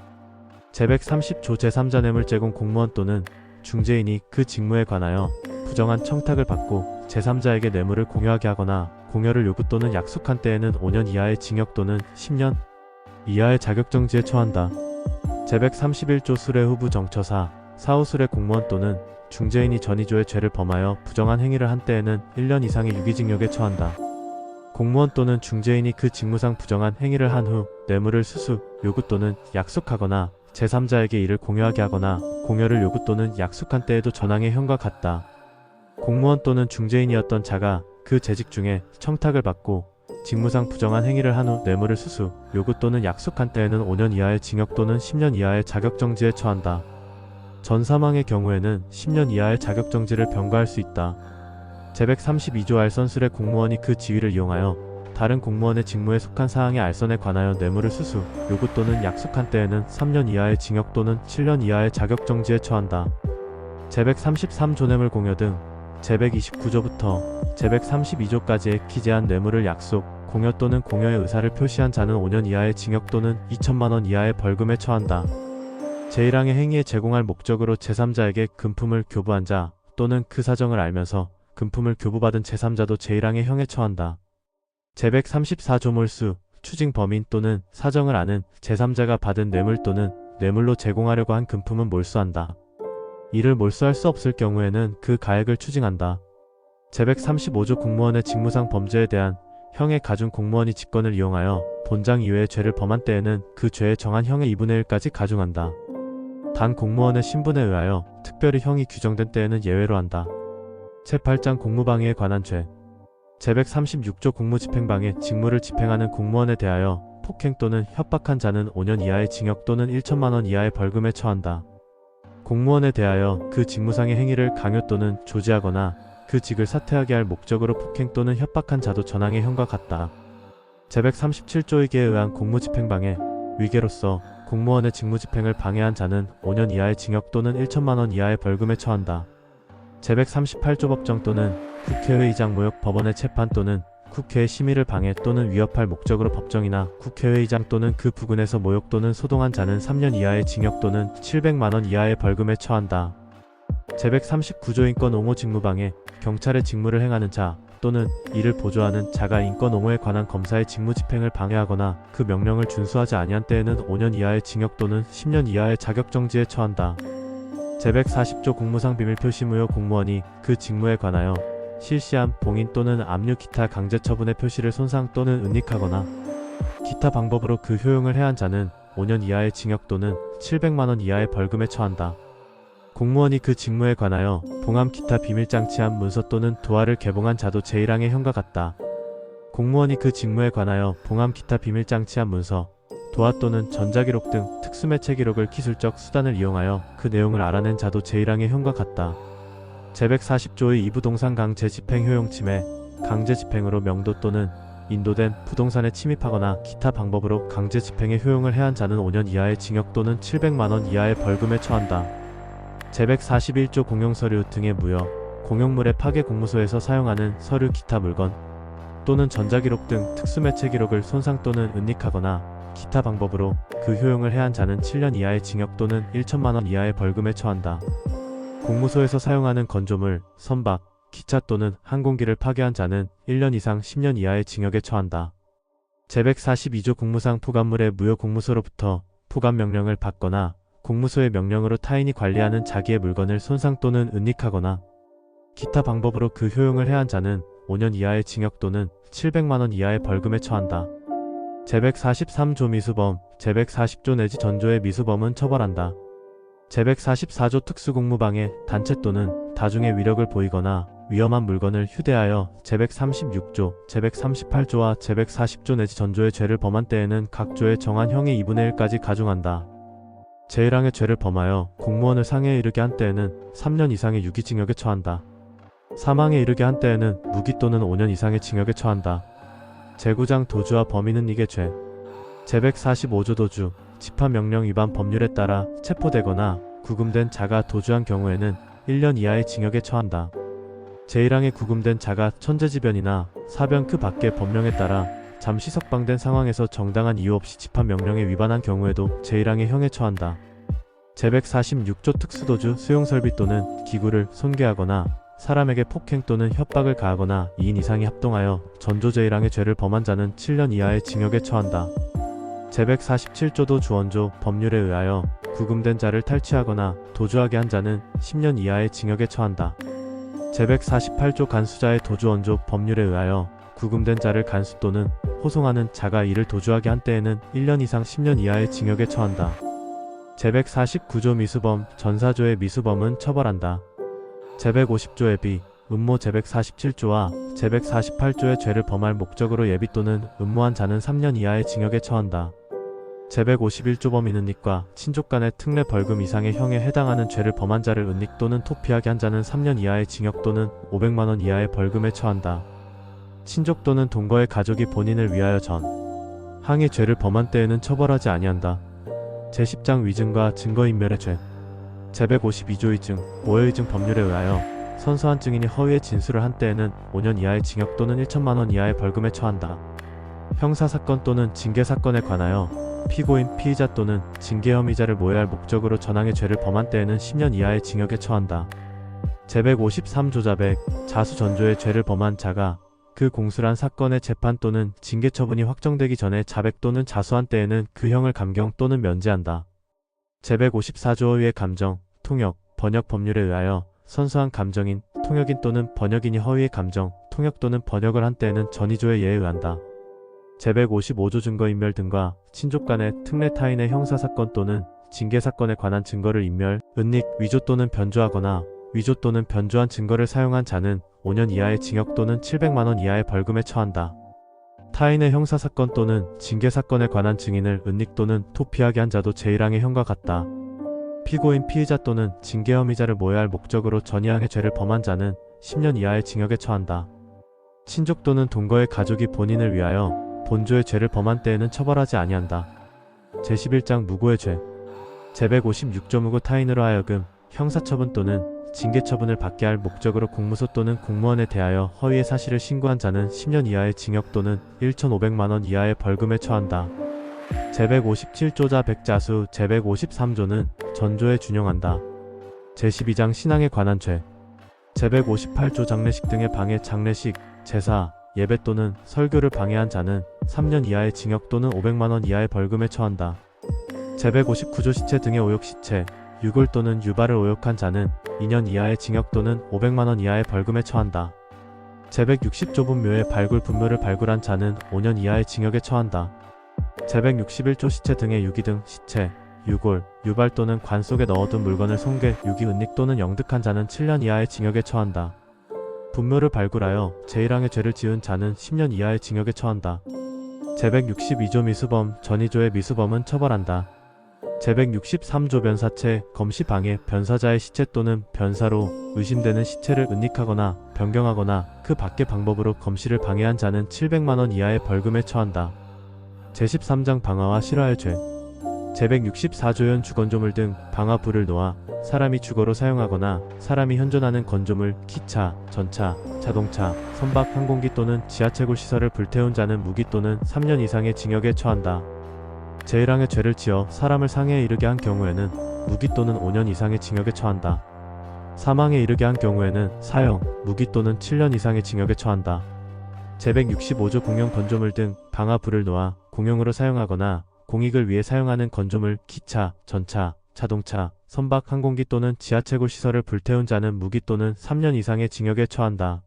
제130조 제3자 뇌물 제공 공무원 또는 중재인이 그 직무에 관하여 부정한 청탁을 받고 제3자에게 뇌물을 공여하게 하거나 공여를 요구 또는 약속한 때에는 5년 이하의 징역 또는 10년 이하의 자격정지에 처한다. 제131조 수뢰 후부 정처사, 사후 수뢰 공무원 또는 중재인이 전이조의 죄를 범하여 부정한 행위를 한 때에는 1년 이상의 유기징역에 처한다. 공무원 또는 중재인이 그 직무상 부정한 행위를 한 후 뇌물을 수수, 요구 또는 약속하거나 제3자에게 이를 공여하게 하거나 공여를 요구 또는 약속한 때에도 전항의 형과 같다. 공무원 또는 중재인이었던 자가 그 재직 중에 청탁을 받고 직무상 부정한 행위를 한 후 뇌물을 수수, 요구 또는 약속한 때에는 5년 이하의 징역 또는 10년 이하의 자격정지에 처한다. 전 사망의 경우에는 10년 이하의 자격정지를 병가할 수 있다. 제132조 알선술의 공무원이 그 지위를 이용하여 다른 공무원의 직무에 속한 사항의 알선에 관하여 뇌물을 수수, 요구 또는 약속한 때에는 3년 이하의 징역 또는 7년 이하의 자격정지에 처한다. 제133조 뇌물 공여 등 제129조부터 제132조까지의 기재한 뇌물을 약속, 공여 또는 공여의 의사를 표시한 자는 5년 이하의 징역 또는 2천만원 이하의 벌금에 처한다. 제1항의 행위에 제공할 목적으로 제3자에게 금품을 교부한 자 또는 그 사정을 알면서 금품을 교부받은 제3자도 제1항의 형에 처한다. 제134조 몰수, 추징 범인 또는 사정을 아는 제3자가 받은 뇌물 또는 뇌물로 제공하려고 한 금품은 몰수한다. 이를 몰수할 수 없을 경우에는 그 가액을 추징한다. 제135조 공무원의 직무상 범죄에 대한 형의 가중 공무원이 직권을 이용하여 본장 이외의 죄를 범한 때에는 그 죄에 정한 형의 2분의 1까지 가중한다. 단 공무원의 신분에 의하여 특별히 형이 규정된 때에는 예외로 한다. 제8장 공무방해에 관한 죄. 제136조 공무집행방해, 직무를 집행하는 공무원에 대하여 폭행 또는 협박한 자는 5년 이하의 징역 또는 1천만원 이하의 벌금에 처한다. 공무원에 대하여 그 직무상의 행위를 강요 또는 조지하거나 그 직을 사퇴하게 할 목적으로 폭행 또는 협박한 자도 전항의 형과 같다. 제137조 위계에 의한 공무집행방해, 위계로서 공무원의 직무집행을 방해한 자는 5년 이하의 징역 또는 1천만원 이하의 벌금에 처한다. 제138조 법정 또는 국회의장 모욕, 법원의 재판 또는 국회의 심의를 방해 또는 위협할 목적으로 법정이나 국회의장 또는 그 부근에서 모욕 또는 소동한 자는 3년 이하의 징역 또는 700만원 이하의 벌금에 처한다. 제139조 인권 옹호 직무방해, 경찰의 직무를 행하는 자 또는 이를 보조하는 자가 인권 옹호에 관한 검사의 직무 집행을 방해하거나 그 명령을 준수하지 아니한 때에는 5년 이하의 징역 또는 10년 이하의 자격정지에 처한다. 제140조 공무상 비밀 표시 무효, 공무원이 그 직무에 관하여 실시한 봉인 또는 압류 기타 강제 처분의 표시를 손상 또는 은닉하거나 기타 방법으로 그 효용을 해한 자는 5년 이하의 징역 또는 700만원 이하의 벌금에 처한다. 공무원이 그 직무에 관하여 봉함 기타 비밀장치한 문서 또는 도화를 개봉한 자도 제1항의 형과 같다. 공무원이 그 직무에 관하여 봉함 기타 비밀장치한 문서, 도화 또는 전자기록 등 특수매체 기록을 기술적 수단을 이용하여 그 내용을 알아낸 자도 제1항의 형과 같다. 제140조의 이부동산 강제 집행 효용 침해, 강제 집행으로 명도 또는 인도된 부동산에 침입하거나 기타 방법으로 강제 집행의 효용을 해한 자는 5년 이하의 징역 또는 700만원 이하의 벌금에 처한다. 제141조 공용서류 등의 무효, 공용물의 파괴, 공무소에서 사용하는 서류, 기타 물건 또는 전자기록 등 특수매체 기록을 손상 또는 은닉하거나 기타 방법으로 그 효용을 해한 자는 7년 이하의 징역 또는 1천만원 이하의 벌금에 처한다. 공무소에서 사용하는 건조물, 선박, 기차 또는 항공기를 파괴한 자는 1년 이상 10년 이하의 징역에 처한다. 제142조 공무상 포관물의 무효, 공무소로부터 포관 명령을 받거나 공무소의 명령으로 타인이 관리하는 자기의 물건을 손상 또는 은닉하거나 기타 방법으로 그 효용을 해한 자는 5년 이하의 징역 또는 700만원 이하의 벌금에 처한다. 제143조 미수범, 제140조 내지 전조의 미수범은 처벌한다. 제144조 특수공무방해, 단체 또는 다중의 위력을 보이거나 위험한 물건을 휴대하여 제136조, 제138조와 제140조 내지 전조의 죄를 범한 때에는 각 조에 정한 형의 2분의 1까지 가중한다. 제1항의 죄를 범하여 공무원을 상해에 이르게 한 때에는 3년 이상의 유기징역에 처한다. 사망에 이르게 한 때에는 무기 또는 5년 이상의 징역에 처한다. 제9장 도주와 범인은닉의 죄. 제145조 도주, 집합명령 위반 법률에 따라 체포되거나 구금된 자가 도주한 경우에는 1년 이하의 징역에 처한다. 제1항에 구금된 자가 천재지변이나 사변 그 밖의 법령에 따라 잠시 석방된 상황에서 정당한 이유 없이 집합명령에 위반한 경우에도 제1항의 형에 처한다. 제146조 특수도주, 수용설비 또는 기구를 손괴하거나 사람에게 폭행 또는 협박을 가하거나 2인 이상이 합동하여 전조 제1항의 죄를 범한 자는 7년 이하의 징역에 처한다. 제147조 도주원조, 법률에 의하여 구금된 자를 탈취하거나 도주하게 한 자는 10년 이하의 징역에 처한다. 제148조 간수자의 도주원조, 법률에 의하여 구금된 자를 간수 또는 호송하는 자가 이를 도주하게 한 때에는 1년 이상 10년 이하의 징역에 처한다. 제149조 미수범, 전사조의 미수범은 처벌한다. 제150조의 비, 음모 제147조와 제148조의 죄를 범할 목적으로 예비 또는 음모한 자는 3년 이하의 징역에 처한다. 제151조 범인은 닉과 친족 간의 특례 벌금 이상의 형에 해당하는 죄를 범한 자를 은닉 또는 토피하게 한 자는 3년 이하의 징역 또는 500만원 이하의 벌금에 처한다. 친족 또는 동거의 가족이 본인을 위하여 항의 죄를 범한 때에는 처벌하지 아니한다. 제10장 위증과 증거인멸의 죄. 제152조 위증, 오해의증 법률에 의하여 선서한 증인이 허위의 진술을 한 때에는 5년 이하의 징역 또는 1천만원 이하의 벌금에 처한다. 형사사건 또는 징계사건에 관하여 피고인, 피의자 또는 징계 혐의자를 모해할 목적으로 전항의 죄를 범한 때에는 10년 이하의 징역에 처한다. 제153조 자백, 자수 전조의 죄를 범한 자가 그 공수란 사건의 재판 또는 징계 처분이 확정되기 전에 자백 또는 자수한 때에는 그 형을 감경 또는 면제한다. 제154조 의의 감정, 통역, 번역 법률에 의하여 선서한 감정인, 통역인 또는 번역인이 허위의 감정, 통역 또는 번역을 한 때에는 전의조의 예에 의한다. 제155조 증거인멸 등과 친족 간의 특례 타인의 형사사건 또는 징계사건에 관한 증거를 인멸, 은닉, 위조 또는 변조하거나 위조 또는 변조한 증거를 사용한 자는 5년 이하의 징역 또는 700만원 이하의 벌금에 처한다. 타인의 형사사건 또는 징계사건에 관한 증인을 은닉 또는 토피하게 한 자도 제1항의 형과 같다. 피고인, 피의자 또는 징계 혐의자를 모해할 목적으로 전이항의 죄를 범한 자는 10년 이하의 징역에 처한다. 친족 또는 동거의 가족이 본인을 위하여 본조의 죄를 범한 때에는 처벌하지 아니한다. 제11장 무고의 죄. 제156조 무고 타인으로 하여금 형사처분 또는 징계처분을 받게 할 목적으로 공무소 또는 공무원에 대하여 허위의 사실을 신고한 자는 10년 이하의 징역 또는 1,500만원 이하의 벌금에 처한다. 제157조자 백자수. 제153조는 전조에 준용한다. 제12장 신앙에 관한 죄. 제158조 장례식 등의 방해. 장례식, 제사, 예배 또는 설교를 방해한 자는 3년 이하의 징역 또는 500만원 이하의 벌금에 처한다. 제159조 시체 등의 오욕. 시체, 유골 또는 유발을 오욕한 자는 2년 이하의 징역 또는 500만원 이하의 벌금에 처한다. 제160조 분묘의 발굴. 분묘를 발굴한 자는 5년 이하의 징역에 처한다. 제161조 시체 등의 유기 등 시체, 유골, 유발 또는 관 속에 넣어둔 물건을 손괴, 유기, 은닉 또는 영득한 자는 7년 이하의 징역에 처한다. 분묘를 발굴하여 제1항의 죄를 지은 자는 10년 이하의 징역에 처한다. 제162조 미수범, 전의조의 미수범은 처벌한다. 제163조 변사체, 검시 방해. 변사자의 시체 또는 변사로 의심되는 시체를 은닉하거나 변경하거나 그 밖의 방법으로 검시를 방해한 자는 700만원 이하의 벌금에 처한다. 제13장 방화와 실화의 죄. 제164조연 주건조물 등 방화 불을 놓아 사람이 주거로 사용하거나 사람이 현존하는 건조물, 기차, 전차, 자동차, 선박, 항공기 또는 지하철 시설을 불태운 자는 무기 또는 3년 이상의 징역에 처한다. 제1항의 죄를 지어 사람을 상해에 이르게 한 경우에는 무기 또는 5년 이상의 징역에 처한다. 사망에 이르게 한 경우에는 사형, 무기 또는 7년 이상의 징역에 처한다. 제165조 공용 건조물 등 방화 불을 놓아 공용으로 사용하거나 공익을 위해 사용하는 건조물, 기차, 전차, 자동차, 선박, 항공기 또는 지하철 시설을 불태운 자는 무기 또는 3년 이상의 징역에 처한다.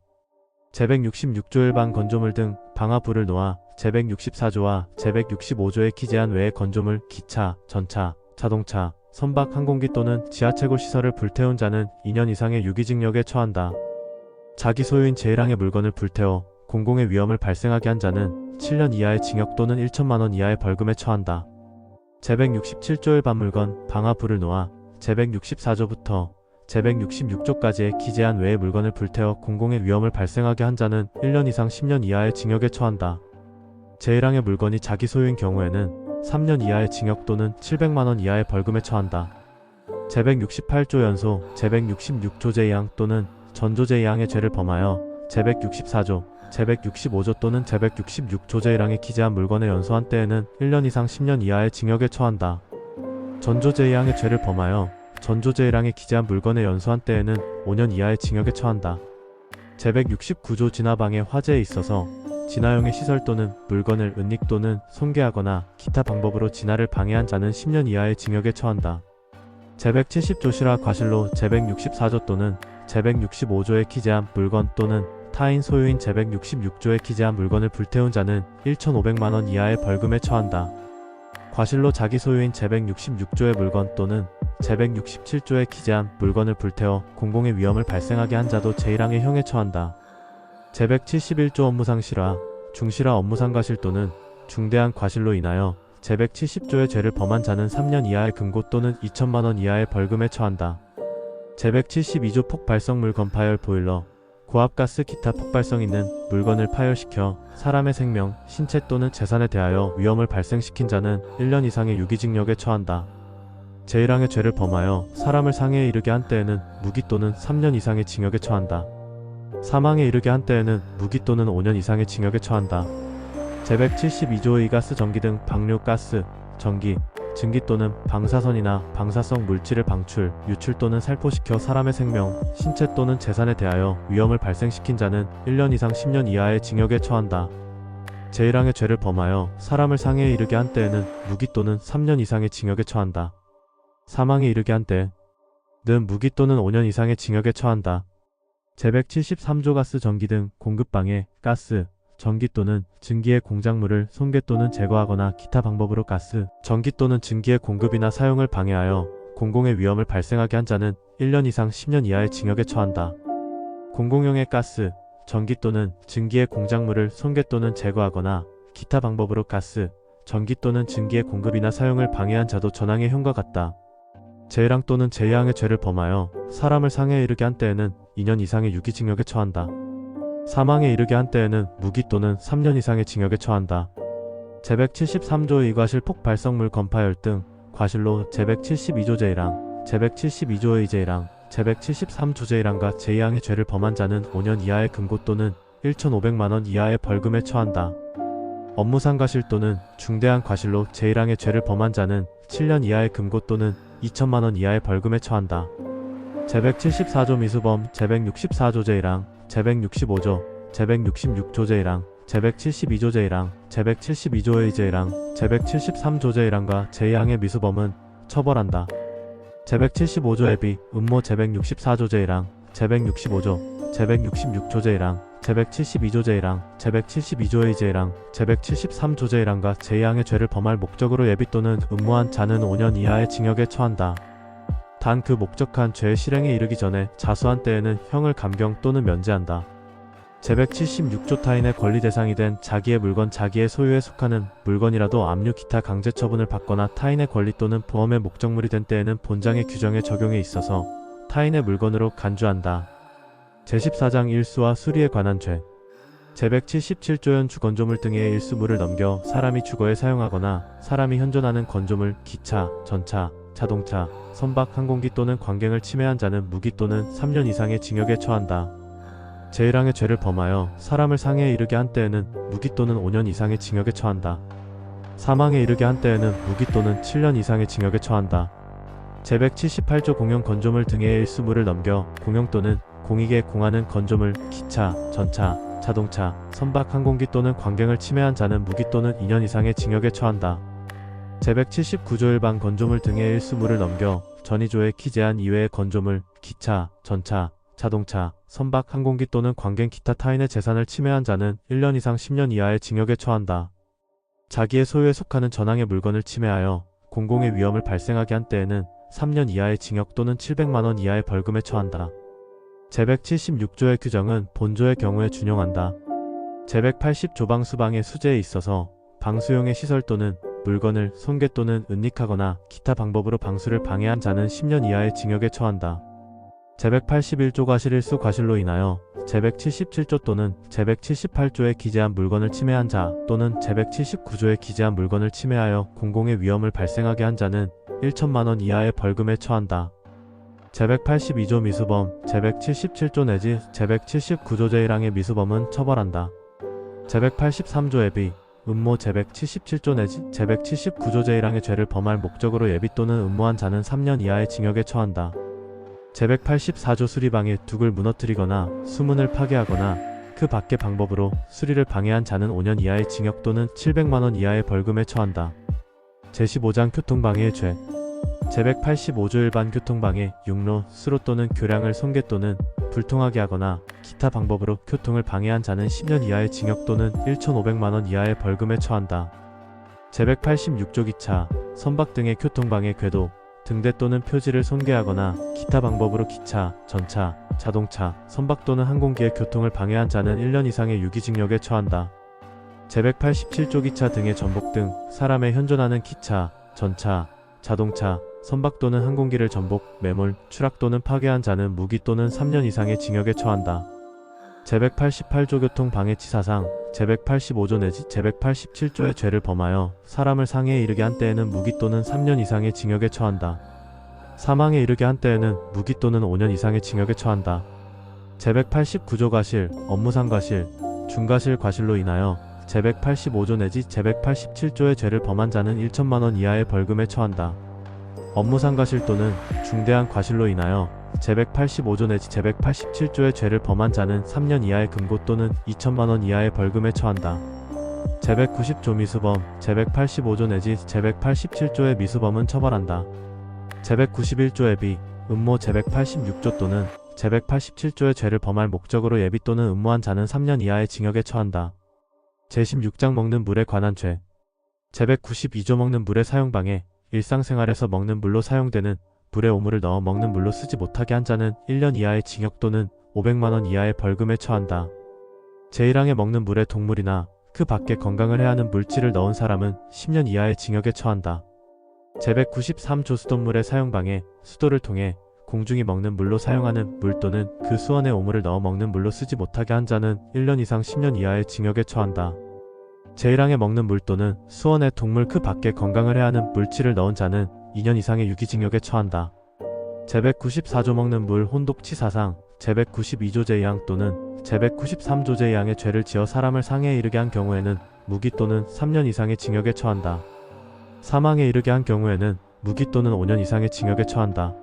제166조 일반 건조물 등 방화 불을 놓아 제164조와 제165조의 기재한 외의 건조물, 기차, 전차, 자동차, 선박, 항공기 또는 지하철 시설을 불태운 자는 2년 이상의 유기징역에 처한다. 자기 소유인 제1항의 물건을 불태워 공공의 위험을 발생하게 한 자는 7년 이하의 징역 또는 1천만원 이하의 벌금에 처한다. 제167조 일반 물건, 방화 불을 놓아 제164조부터 제166조까지의 기재한 외의 물건을 불태워 공공의 위험을 발생하게 한 자는 1년 이상 10년 이하의 징역에 처한다. 제1항의 물건이 자기 소유인 경우에는 3년 이하의 징역 또는 700만원 이하의 벌금에 처한다. 제168조 연소, 제166조 제2항 또는 전조 제2항의 죄를 범하여 제164조, 제165조 또는 제166조 제1항에 기재한 물건에 연소한 때에는 1년 이상 10년 이하의 징역에 처한다. 전조 제2항의 죄를 범하여 전조 제1항에 기재한 물건에 연소한 때에는 5년 이하의 징역에 처한다. 제169조 진화방해. 화재에 있어서 진화용의 시설 또는 물건을 은닉 또는 손괴하거나 기타 방법으로 진화를 방해한 자는 10년 이하의 징역에 처한다. 제170조 실화 과실로 제164조 또는 제165조에 기재한 물건 또는 타인 소유인 제166조에 기재한 물건을 불태운 자는 1,500만원 이하의 벌금에 처한다. 과실로 자기 소유인 제166조의 물건 또는 제167조에 기재한 물건을 불태워 공공의 위험을 발생하게 한 자도 제1항의 형에 처한다. 제171조 업무상 실화, 중실화 업무상 과실 또는 중대한 과실로 인하여 제170조의 죄를 범한 자는 3년 이하의 금고 또는 2천만 원 이하의 벌금에 처한다. 제172조 폭발성 물건 파열 보일러, 고압가스 기타 폭발성 있는 물건을 파열시켜 사람의 생명, 신체 또는 재산에 대하여 위험을 발생시킨 자는 1년 이상의 유기징역에 처한다. 제1항의 죄를 범하여 사람을 상해에 이르게 한 때에는 무기 또는 3년 이상의 징역에 처한다. 사망에 이르게 한 때에는 무기 또는 5년 이상의 징역에 처한다. 제172조의 가스, 전기 등 방류 가스, 전기, 증기 또는 방사선이나 방사성 물질을 방출, 유출 또는 살포시켜 사람의 생명, 신체 또는 재산에 대하여 위험을 발생시킨 자는 1년 이상 10년 이하의 징역에 처한다. 제1항의 죄를 범하여 사람을 상해에 이르게 한 때에는 무기 또는 3년 이상의 징역에 처한다. 사망에 이르게 한 때는 무기 또는 5년 이상의 징역에 처한다. 제173조 가스, 전기 등 공급방해, 가스, 전기 또는 증기의 공작물을 손괴 또는 제거하거나 기타 방법으로 가스, 전기 또는 증기의 공급이나 사용을 방해하여 공공의 위험을 발생하게 한 자는 1년 이상 10년 이하의 징역에 처한다. 공공용의 가스, 전기 또는 증기의 공작물을 손괴 또는 제거하거나 기타 방법으로 가스, 전기 또는 증기의 공급이나 사용을 방해한 자도 전항의 형과 같다. 제1항 또는 제2항의 죄를 범하여 사람을 상해에 이르게 한 때에는 2년 이상의 유기징역에 처한다. 사망에 이르게 한 때에는 무기 또는 3년 이상의 징역에 처한다. 제173조의 과실 폭발성물 건파열 등 과실로 제172조 제1항, 제172조의 제1항, 제173조 제1항과 제2항의 죄를 범한 자는 5년 이하의 금고 또는 1,500만 원 이하의 벌금에 처한다. 업무상 과실 또는 중대한 과실로 제1항의 죄를 범한 자는 7년 이하의 금고 또는 2천만 원 이하의 벌금에 처한다. 제174조 미수범, 제164조 제1항, 제165조, 제166조 제1항, 제172조 제1항, 제172조의 제1항, 제173조 제1항과 제2항의 미수범은 처벌한다. 제175조 애비, 음모 제164조 제1항, 제165조, 제166조 제1항, 제172조 제1항, 제172조의 제1항, 제173조 제1항과 제2항의 죄를 범할 목적으로 예비 또는 음모한 자는 5년 이하의 징역에 처한다. 단 그 목적한 죄의 실행에 이르기 전에 자수한 때에는 형을 감경 또는 면제한다. 제176조 타인의 권리 대상이 된 자기의 물건, 자기의 소유에 속하는 물건이라도 압류 기타 강제 처분을 받거나 타인의 권리 또는 보험의 목적물이 된 때에는 본장의 규정의 적용에 있어서 타인의 물건으로 간주한다. 제14장 일수와 수리에 관한 죄. 제177조연 주건조물 등의 일수물을 넘겨 사람이 주거에 사용하거나 사람이 현존하는 건조물, 기차, 전차, 자동차, 선박, 항공기 또는 관경을 침해한 자는 무기 또는 3년 이상의 징역에 처한다. 제1항의 죄를 범하여 사람을 상해에 이르게 한 때에는 무기 또는 5년 이상의 징역에 처한다. 사망에 이르게 한 때에는 무기 또는 7년 이상의 징역에 처한다. 제178조 공용 건조물 등의 일수물을 넘겨 공용 또는 공익에 공하는 건조물, 기차, 전차, 자동차, 선박, 항공기 또는 관경을 침해한 자는 무기 또는 2년 이상의 징역에 처한다. 제179조 일반 건조물 등의 일수물을 넘겨 전이조에 기재한 이외의 건조물, 기차, 전차, 자동차, 선박, 항공기 또는 관경 기타 타인의 재산을 침해한 자는 1년 이상 10년 이하의 징역에 처한다. 자기의 소유에 속하는 전항의 물건을 침해하여 공공의 위험을 발생하게 한 때에는 3년 이하의 징역 또는 700만 원 이하의 벌금에 처한다. 제176조의 규정은 본조의 경우에 준용한다. 제180조 방수방해 수재에 있어서 방수용의 시설 또는 물건을 손괴 또는 은닉하거나 기타 방법으로 방수를 방해한 자는 10년 이하의 징역에 처한다. 제181조 과실일수 과실로 인하여 제177조 또는 제178조에 기재한 물건을 침해한 자 또는 제179조에 기재한 물건을 침해하여 공공의 위험을 발생하게 한 자는 1천만 원 이하의 벌금에 처한다. 제182조 미수범, 제177조 내지 제179조 제1항의 미수범은 처벌한다. 제183조 예비, 음모 제177조 내지 제179조 제1항의 죄를 범할 목적으로 예비 또는 음모한 자는 3년 이하의 징역에 처한다. 제184조 수리방해, 둑을 무너뜨리거나 수문을 파괴하거나 그 밖의 방법으로 수리를 방해한 자는 5년 이하의 징역 또는 700만 원 이하의 벌금에 처한다. 제15장 교통방해의 죄. 제185조 일반 교통방해, 육로, 수로 또는 교량을 손괴 또는 불통하게 하거나 기타 방법으로 교통을 방해한 자는 10년 이하의 징역 또는 1,500만 원 이하의 벌금에 처한다. 제186조 기차, 선박 등의 교통방해 궤도, 등대 또는 표지를 손괴하거나 기타 방법으로 기차, 전차, 자동차, 선박 또는 항공기의 교통을 방해한 자는 1년 이상의 유기징역에 처한다. 제187조 기차 등의 전복 등 사람의 현존하는 기차, 전차, 자동차, 선박 또는 항공기를 전복, 매몰, 추락 또는 파괴한 자는 무기 또는 3년 이상의 징역에 처한다. 제188조 교통방해치사상, 제185조 내지 제187조의 죄를 범하여 사람을 상해에 이르게 한 때에는 무기 또는 3년 이상의 징역에 처한다. 사망에 이르게 한 때에는 무기 또는 5년 이상의 징역에 처한다. 제189조 과실, 업무상 과실, 중과실 과실로 인하여 제185조 내지 제187조의 죄를 범한 자는 1천만원 이하의 벌금에 처한다. 업무상 과실 또는 중대한 과실로 인하여 제185조 내지 제187조의 죄를 범한 자는 3년 이하의 금고 또는 2천만원 이하의 벌금에 처한다. 제190조 미수범, 제185조 내지 제187조의 미수범은 처벌한다. 제191조 예비, 음모 제186조 또는 제187조의 죄를 범할 목적으로 예비 또는 음모한 자는 3년 이하의 징역에 처한다. 제16장 먹는 물에 관한 죄. 제192조 먹는 물의 사용방해, 일상생활에서 먹는 물로 사용되는 물에 오물을 넣어 먹는 물로 쓰지 못하게 한 자는 1년 이하의 징역 또는 500만원 이하의 벌금에 처한다. 제1항에 먹는 물에 동물이나 그 밖에 건강을 해하는 물질을 넣은 사람은 10년 이하의 징역에 처한다. 제193조 수돗물의 사용방해, 수도를 통해 공중이 먹는 물로 사용하는 물 또는 그 수원에 오물을 넣어 먹는 물로 쓰지 못하게 한 자는 1년 이상 10년 이하의 징역에 처한다. 제1항에 먹는 물 또는 수원에 동물 그 밖에 건강을 해하는 물질을 넣은 자는 2년 이상의 유기징역에 처한다. 제194조 먹는 물 혼독치사상, 제192조 제2항 또는 제193조 제2항의 죄를 지어 사람을 상해에 이르게 한 경우에는 무기 또는 3년 이상의 징역에 처한다. 사망에 이르게 한 경우에는 무기 또는 5년 이상의 징역에 처한다.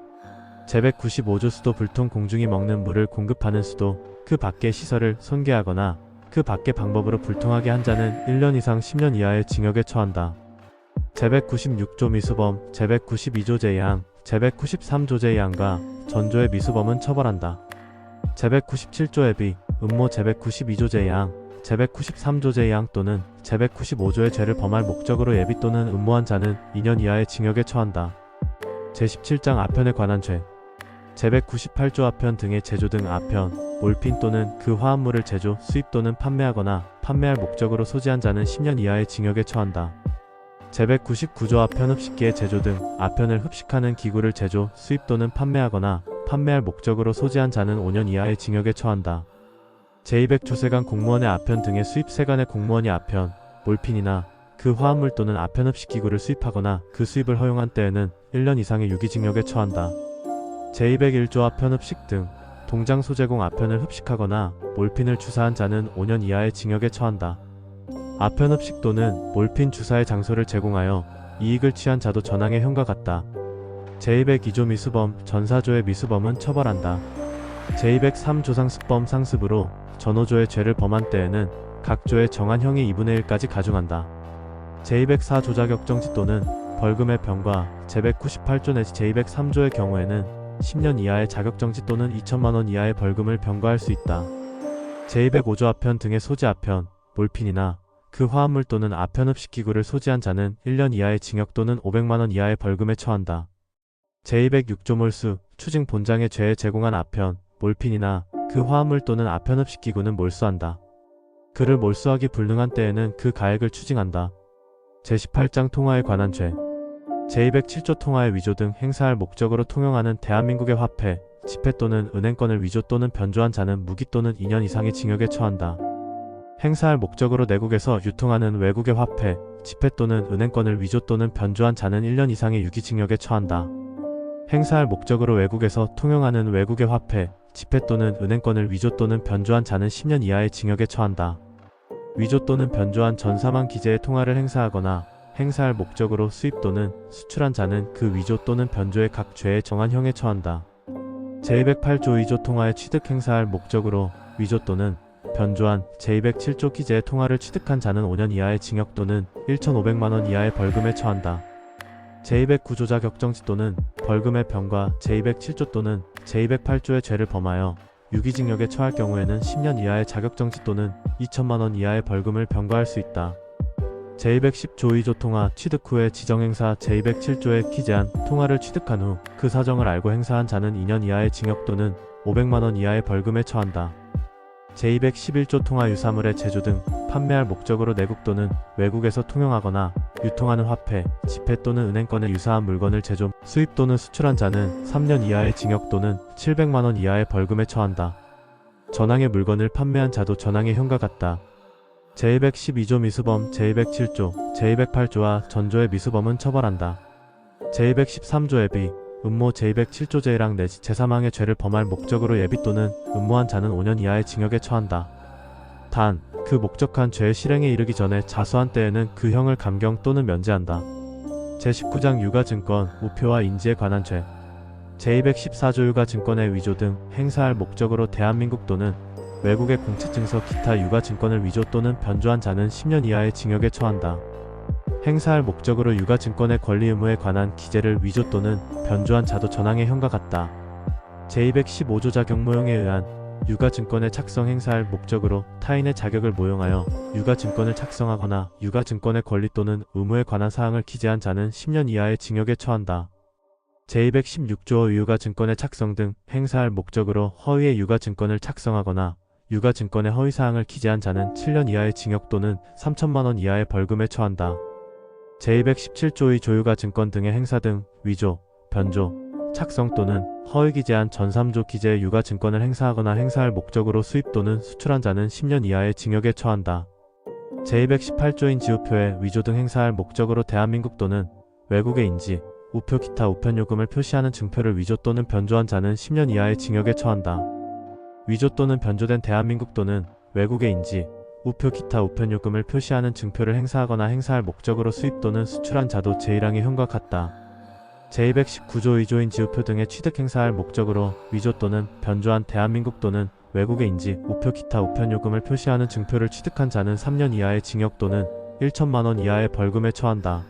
제195조 수도 불통 공중이 먹는 물을 공급하는 수도, 그 밖의 시설을 손괴하거나 그 밖의 방법으로 불통하게 한 자는 1년 이상 10년 이하의 징역에 처한다. 제196조 미수범, 제192조 제2항, 제193조 제2항과 전조의 미수범은 처벌한다. 제197조 예비, 음모 제192조 제2항, 제193조 제2항 또는 제195조의 죄를 범할 목적으로 예비 또는 음모한 자는 2년 이하의 징역에 처한다. 제17장 아편에 관한 죄. 제198조 아편 등의 제조 등 아편, 몰핀 또는 그 화합물을 제조, 수입 또는 판매하거나 판매할 목적으로 소지한 자는 10년 이하의 징역에 처한다. 제199조 아편 흡식기의 제조 등 아편을 흡식하는 기구를 제조, 수입 또는 판매하거나 판매할 목적으로 소지한 자는 5년 이하의 징역에 처한다. 제200조 세관 공무원의 아편 등의 수입 세관의 공무원이 아편, 몰핀이나 그 화합물 또는 아편 흡식기구를 수입하거나 그 수입을 허용한 때에는 1년 이상의 유기징역에 처한다. 제201조 아편 흡식 등 동장 소제공 아편을 흡식하거나 몰핀을 주사한 자는 5년 이하의 징역에 처한다. 아편 흡식 또는 몰핀 주사의 장소를 제공하여 이익을 취한 자도 전항의 형과 같다. 제202조 미수범, 전사조의 미수범은 처벌한다. 제203조 상습범 상습으로 전호조의 죄를 범한 때에는 각 조의 정한 형의 2분의 1까지 가중한다. 제204조 자격정지 또는 벌금의 병과 제198조 내지 제203조의 경우에는 10년 이하의 자격정지 또는 2천만원 이하의 벌금을 병과할 수 있다. 제205조 아편 등의 소지 아편, 몰핀이나 그 화합물 또는 아편 흡식기구를 소지한 자는 1년 이하의 징역 또는 500만원 이하의 벌금에 처한다. 제206조 몰수, 추징 본장의 죄에 제공한 아편, 몰핀이나 그 화합물 또는 아편 흡식기구는 몰수한다. 그를 몰수하기 불능한 때에는 그 가액을 추징한다. 제18장 통화에 관한 죄. 제207조 통화의 위조 등 행사할 목적으로 통용하는 대한민국의 화폐, 지폐 또는 은행권을 위조 또는 변조한 자는 무기 또는 2년 이상의 징역에 처한다. 행사할 목적으로 내국에서 유통하는 외국의 화폐, 지폐 또는 은행권을 위조 또는 변조한 자는 1년 이상의 유기징역에 처한다. 행사할 목적으로 외국에서 통용하는 외국의 화폐, 지폐 또는 은행권을 위조 또는 변조한 자는 10년 이하의 징역에 처한다. 위조 또는 변조한 전사망 기재의 통화를 행사하거나 행사할 목적으로 수입 또는 수출한 자는 그 위조 또는 변조의 각 죄에 정한 형에 처한다. 제208조 위조 통화의 취득 행사할 목적으로 위조 또는 변조한 제207조 기재의 통화를 취득한 자는 5년 이하의 징역 또는 1,500만원 이하의 벌금에 처한다. 제209조 자격정지 또는 벌금의 병과 제207조 또는 제208조의 죄를 범하여 유기징역에 처할 경우에는 10년 이하의 자격정지 또는 2천만원 이하의 벌금을 병과할 수 있다. 제210조 2조 통화 취득 후에 지정행사 제207조에 기재한 통화를 취득한 후 그 사정을 알고 행사한 자는 2년 이하의 징역 또는 500만원 이하의 벌금에 처한다. 제211조 통화 유사물의 제조 등 판매할 목적으로 내국 또는 외국에서 통용하거나 유통하는 화폐, 지폐 또는 은행권에 유사한 물건을 제조, 수입 또는 수출한 자는 3년 이하의 징역 또는 700만원 이하의 벌금에 처한다. 전항의 물건을 판매한 자도 전항의 형과 같다. 제212조 미수범, 제207조, 제208조와 전조의 미수범은 처벌한다. 제213조 예비, 음모 제207조 제1항 내지 제3항의 죄를 범할 목적으로 예비 또는 음모한 자는 5년 이하의 징역에 처한다. 단, 그 목적한 죄의 실행에 이르기 전에 자수한 때에는 그 형을 감경 또는 면제한다. 제19장 유가증권, 우표와 인지에 관한 죄. 제214조 유가증권의 위조 등 행사할 목적으로 대한민국 또는 외국의 공채증서 기타 유가증권을 위조 또는 변조한 자는 10년 이하의 징역에 처한다. 행사할 목적으로 유가증권의 권리 의무에 관한 기재를 위조 또는 변조한 자도 전항의 형과 같다. 제215조 자격모용에 의한 유가증권의 착성 행사할 목적으로 타인의 자격을 모용하여 유가증권을 착성하거나 유가증권의 권리 또는 의무에 관한 사항을 기재한 자는 10년 이하의 징역에 처한다. 제216조 유가증권의 착성 등 행사할 목적으로 허위의 유가증권을 착성하거나 유가증권의 허위사항을 기재한 자는 7년 이하의 징역 또는 3천만원 이하의 벌금에 처한다. 제217조의 조유가증권 등의 행사 등 위조, 변조, 착성 또는 허위 기재한 전 3조 기재의 유가증권을 행사하거나 행사할 목적으로 수입 또는 수출한 자는 10년 이하의 징역에 처한다. 제218조인 지우표에 위조 등 행사할 목적으로 대한민국 또는 외국의 인지, 우표 기타 우편요금을 표시하는 증표를 위조 또는 변조한 자는 10년 이하의 징역에 처한다. 위조 또는 변조된 대한민국 또는 외국의 인지, 우표 기타 우편요금을 표시하는 증표를 행사하거나 행사할 목적으로 수입 또는 수출한 자도 제1항의 형과 같다. 제219조 2조인 지우표 등의 취득 행사할 목적으로 위조 또는 변조한 대한민국 또는 외국의 인지, 우표 기타 우편요금을 표시하는 증표를 취득한 자는 3년 이하의 징역 또는 1천만원 이하의 벌금에 처한다.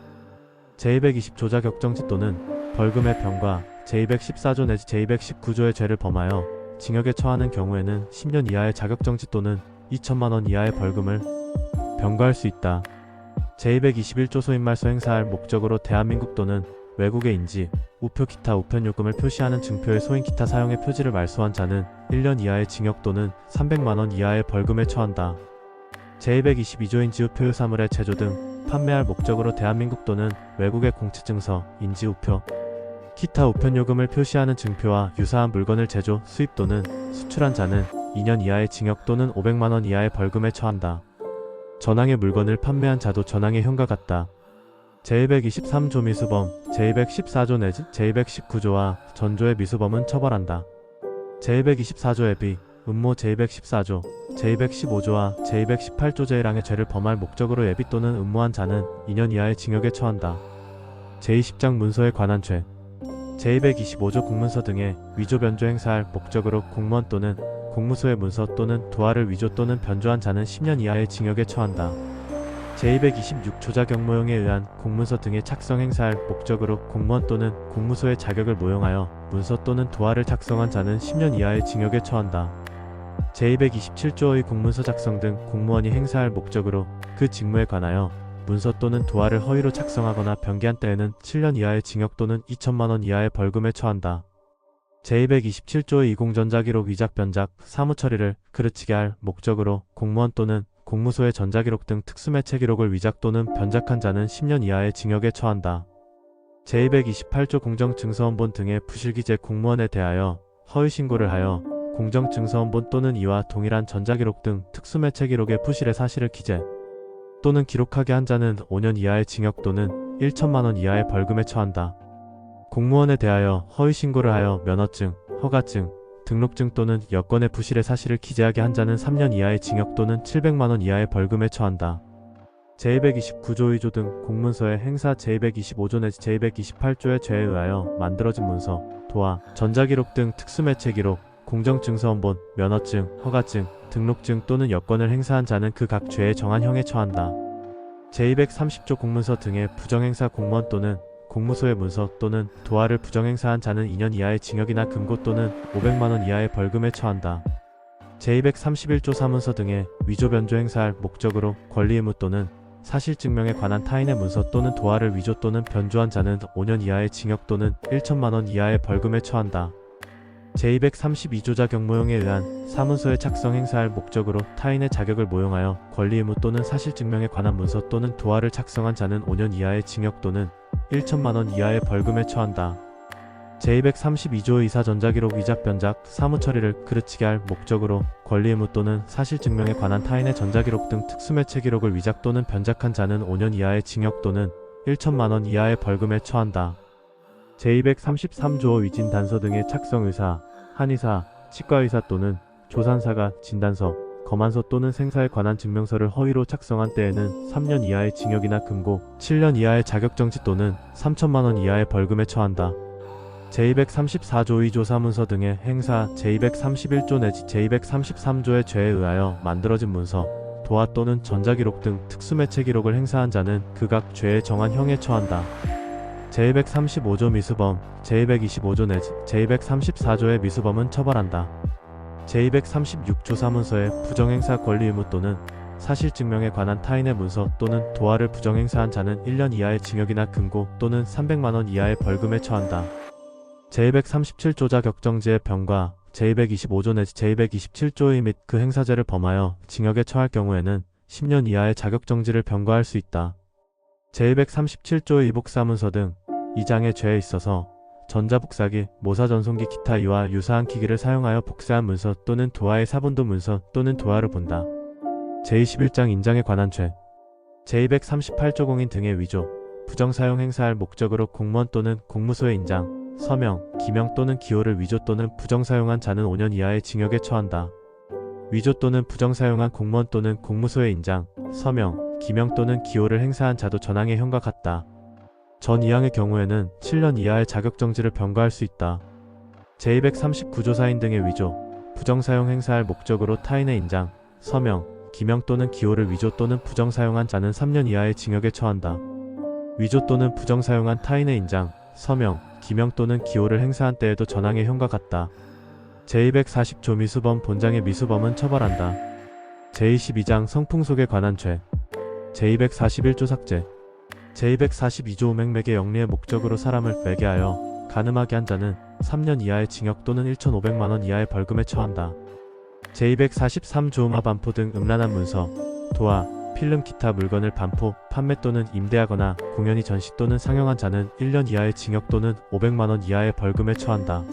제220조 자격정지 또는 벌금의 병과 제214조 내지 제219조의 죄를 범하여 징역에 처하는 경우에는 10년 이하의 자격정지 또는 2천만원 이하의 벌금을 병과할 수 있다. 제221조 소인말소 행사할 목적으로 대한민국 또는 외국의 인지, 우표 기타 우편요금을 표시하는 증표의 소인 기타 사용의 표지를 말소한 자는 1년 이하의 징역 또는 300만원 이하의 벌금에 처한다. 제222조인 지우표 유사물의 제조 등 판매할 목적으로 대한민국 또는 외국의 공채증서, 인지 우표, 기타 우편요금을 표시하는 증표와 유사한 물건을 제조, 수입 또는 수출한 자는 2년 이하의 징역 또는 500만원 이하의 벌금에 처한다. 전항의 물건을 판매한 자도 전항의 형과 같다. 제223조 미수범, 제214조 내지 제219조와 전조의 미수범은 처벌한다. 제224조 예비, 음모 제214조, 제215조와 제218조 제1항의 죄를 범할 목적으로 예비 또는 음모한 자는 2년 이하의 징역에 처한다. 제20장 문서에 관한 죄. 제225조 공문서 등의 위조 변조 행사할 목적으로 공무원 또는 공무소의 문서 또는 도화를 위조 또는 변조한 자는 10년 이하의 징역에 처한다. 제226조 자격모용에 의한 공문서 등의 착성 행사할 목적으로 공무원 또는 공무소의 자격을 모용하여 문서 또는 도화를 작성한 자는 10년 이하의 징역에 처한다. 제227조의 공문서 작성 등 공무원이 행사할 목적으로 그 직무에 관하여 문서 또는 도화를 허위로 작성하거나 변기한 때에는 7년 이하의 징역 또는 2천만원 이하의 벌금에 처한다. 제227조의 이공전자기록 위작 변작, 사무처리를 그르치게 할 목적으로 공무원 또는 공무소의 전자기록 등 특수매체 기록을 위작 또는 변작한 자는 10년 이하의 징역에 처한다. 제228조 공정증서원본 등의 부실기재 공무원에 대하여 허위신고를 하여 공정증서원본 또는 이와 동일한 전자기록 등 특수매체 기록의 부실의 사실을 기재 또는 기록하게 한 자는 5년 이하의 징역 또는 1천만원 이하의 벌금에 처한다. 공무원에 대하여 허위신고를 하여 면허증, 허가증, 등록증 또는 여권의 부실의 사실을 기재하게 한 자는 3년 이하의 징역 또는 700만원 이하의 벌금에 처한다. 제229조 2조 등 공문서의 행사 제225조 내지 제228조의 죄에 의하여 만들어진 문서, 도화, 전자기록 등 특수매체 기록, 공정증서원본, 면허증, 허가증, 등록증 또는 여권을 행사한 자는 그 각 죄에 정한 형에 처한다. 제230조 공문서 등의 부정행사 공무원 또는 공무소의 문서 또는 도화를 부정행사한 자는 2년 이하의 징역이나 금고 또는 500만원 이하의 벌금에 처한다. 제231조 사문서 등의 위조 변조 행사할 목적으로 권리 의무 또는 사실 증명에 관한 타인의 문서 또는 도화를 위조 또는 변조한 자는 5년 이하의 징역 또는 1천만 원 이하의 벌금에 처한다. 제232조자 경모용에 의한 사문서의 작성 행사할 목적으로 타인의 자격을 모용하여 권리 의무 또는 사실 증명에 관한 문서 또는 도화를 작성한 자는 5년 이하의 징역 또는 1천만 원 이하의 벌금에 처한다. 제232조의 이사 전자기록 위작 변작 사무처리를 그르치게 할 목적으로 권리 의무 또는 사실 증명에 관한 타인의 전자기록 등 특수매체 기록을 위작 또는 변작한 자는 5년 이하의 징역 또는 1천만 원 이하의 벌금에 처한다. 제233조 위진 단서 등의 착성 의사, 한의사, 치과의사 또는 조산사가 진단서, 검안서 또는 생사에 관한 증명서를 허위로 작성한 때에는 3년 이하의 징역이나 금고, 7년 이하의 자격정지 또는 3천만 원 이하의 벌금에 처한다. 제234조 위조사문서 등의 행사, 제231조 내지 제233조의 죄에 의하여 만들어진 문서, 도화 또는 전자기록 등 특수매체 기록을 행사한 자는 극악 죄에 정한 형에 처한다. 제235조 미수범, 제225조 내지 제234조의 미수범은 처벌한다. 제236조 사문서의 부정행사 권리 의무 또는 사실 증명에 관한 타인의 문서 또는 도화를 부정행사한 자는 1년 이하의 징역이나 금고 또는 300만 원 이하의 벌금에 처한다. 제237조 자격정지의 병과 제225조 내지 제227조의 및 그 행사죄를 범하여 징역에 처할 경우에는 10년 이하의 자격정지를 병과할 수 있다. 제237조의 이복사문서 등 2장의 죄에 있어서 전자복사기, 모사전송기 기타 이와 유사한 기기를 사용하여 복사한 문서 또는 도화의 사본도 문서 또는 도화를 본다. 제21장 인장에 관한 죄, 제238조 공인 등의 위조, 부정사용 행사할 목적으로 공무원 또는 공무소의 인장, 서명, 기명 또는 기호를 위조 또는 부정사용한 자는 5년 이하의 징역에 처한다. 위조 또는 부정사용한 공무원 또는 공무소의 인장, 서명, 기명 또는 기호를 행사한 자도 전항의 형과 같다. 전 2항의 경우에는 7년 이하의 자격정지를 병과할 수 있다. 제239조 사인 등의 위조, 부정사용 행사할 목적으로 타인의 인장, 서명, 기명 또는 기호를 위조 또는 부정사용한 자는 3년 이하의 징역에 처한다. 위조 또는 부정사용한 타인의 인장, 서명, 기명 또는 기호를 행사한 때에도 전항의 형과 같다. 제240조 미수범 본장의 미수범은 처벌한다. 제22장 성풍속에 관한 죄, 제241조 삭제, 제242조 오맹매개 영리의 목적으로 사람을 매개하여 간음하게 한 자는 3년 이하의 징역 또는 1,500만 원 이하의 벌금에 처한다. 제243조 음화 반포 등 음란한 문서, 도화, 필름 기타 물건을 반포, 판매 또는 임대하거나 공연히 전시 또는 상영한 자는 1년 이하의 징역 또는 500만 원 이하의 벌금에 처한다.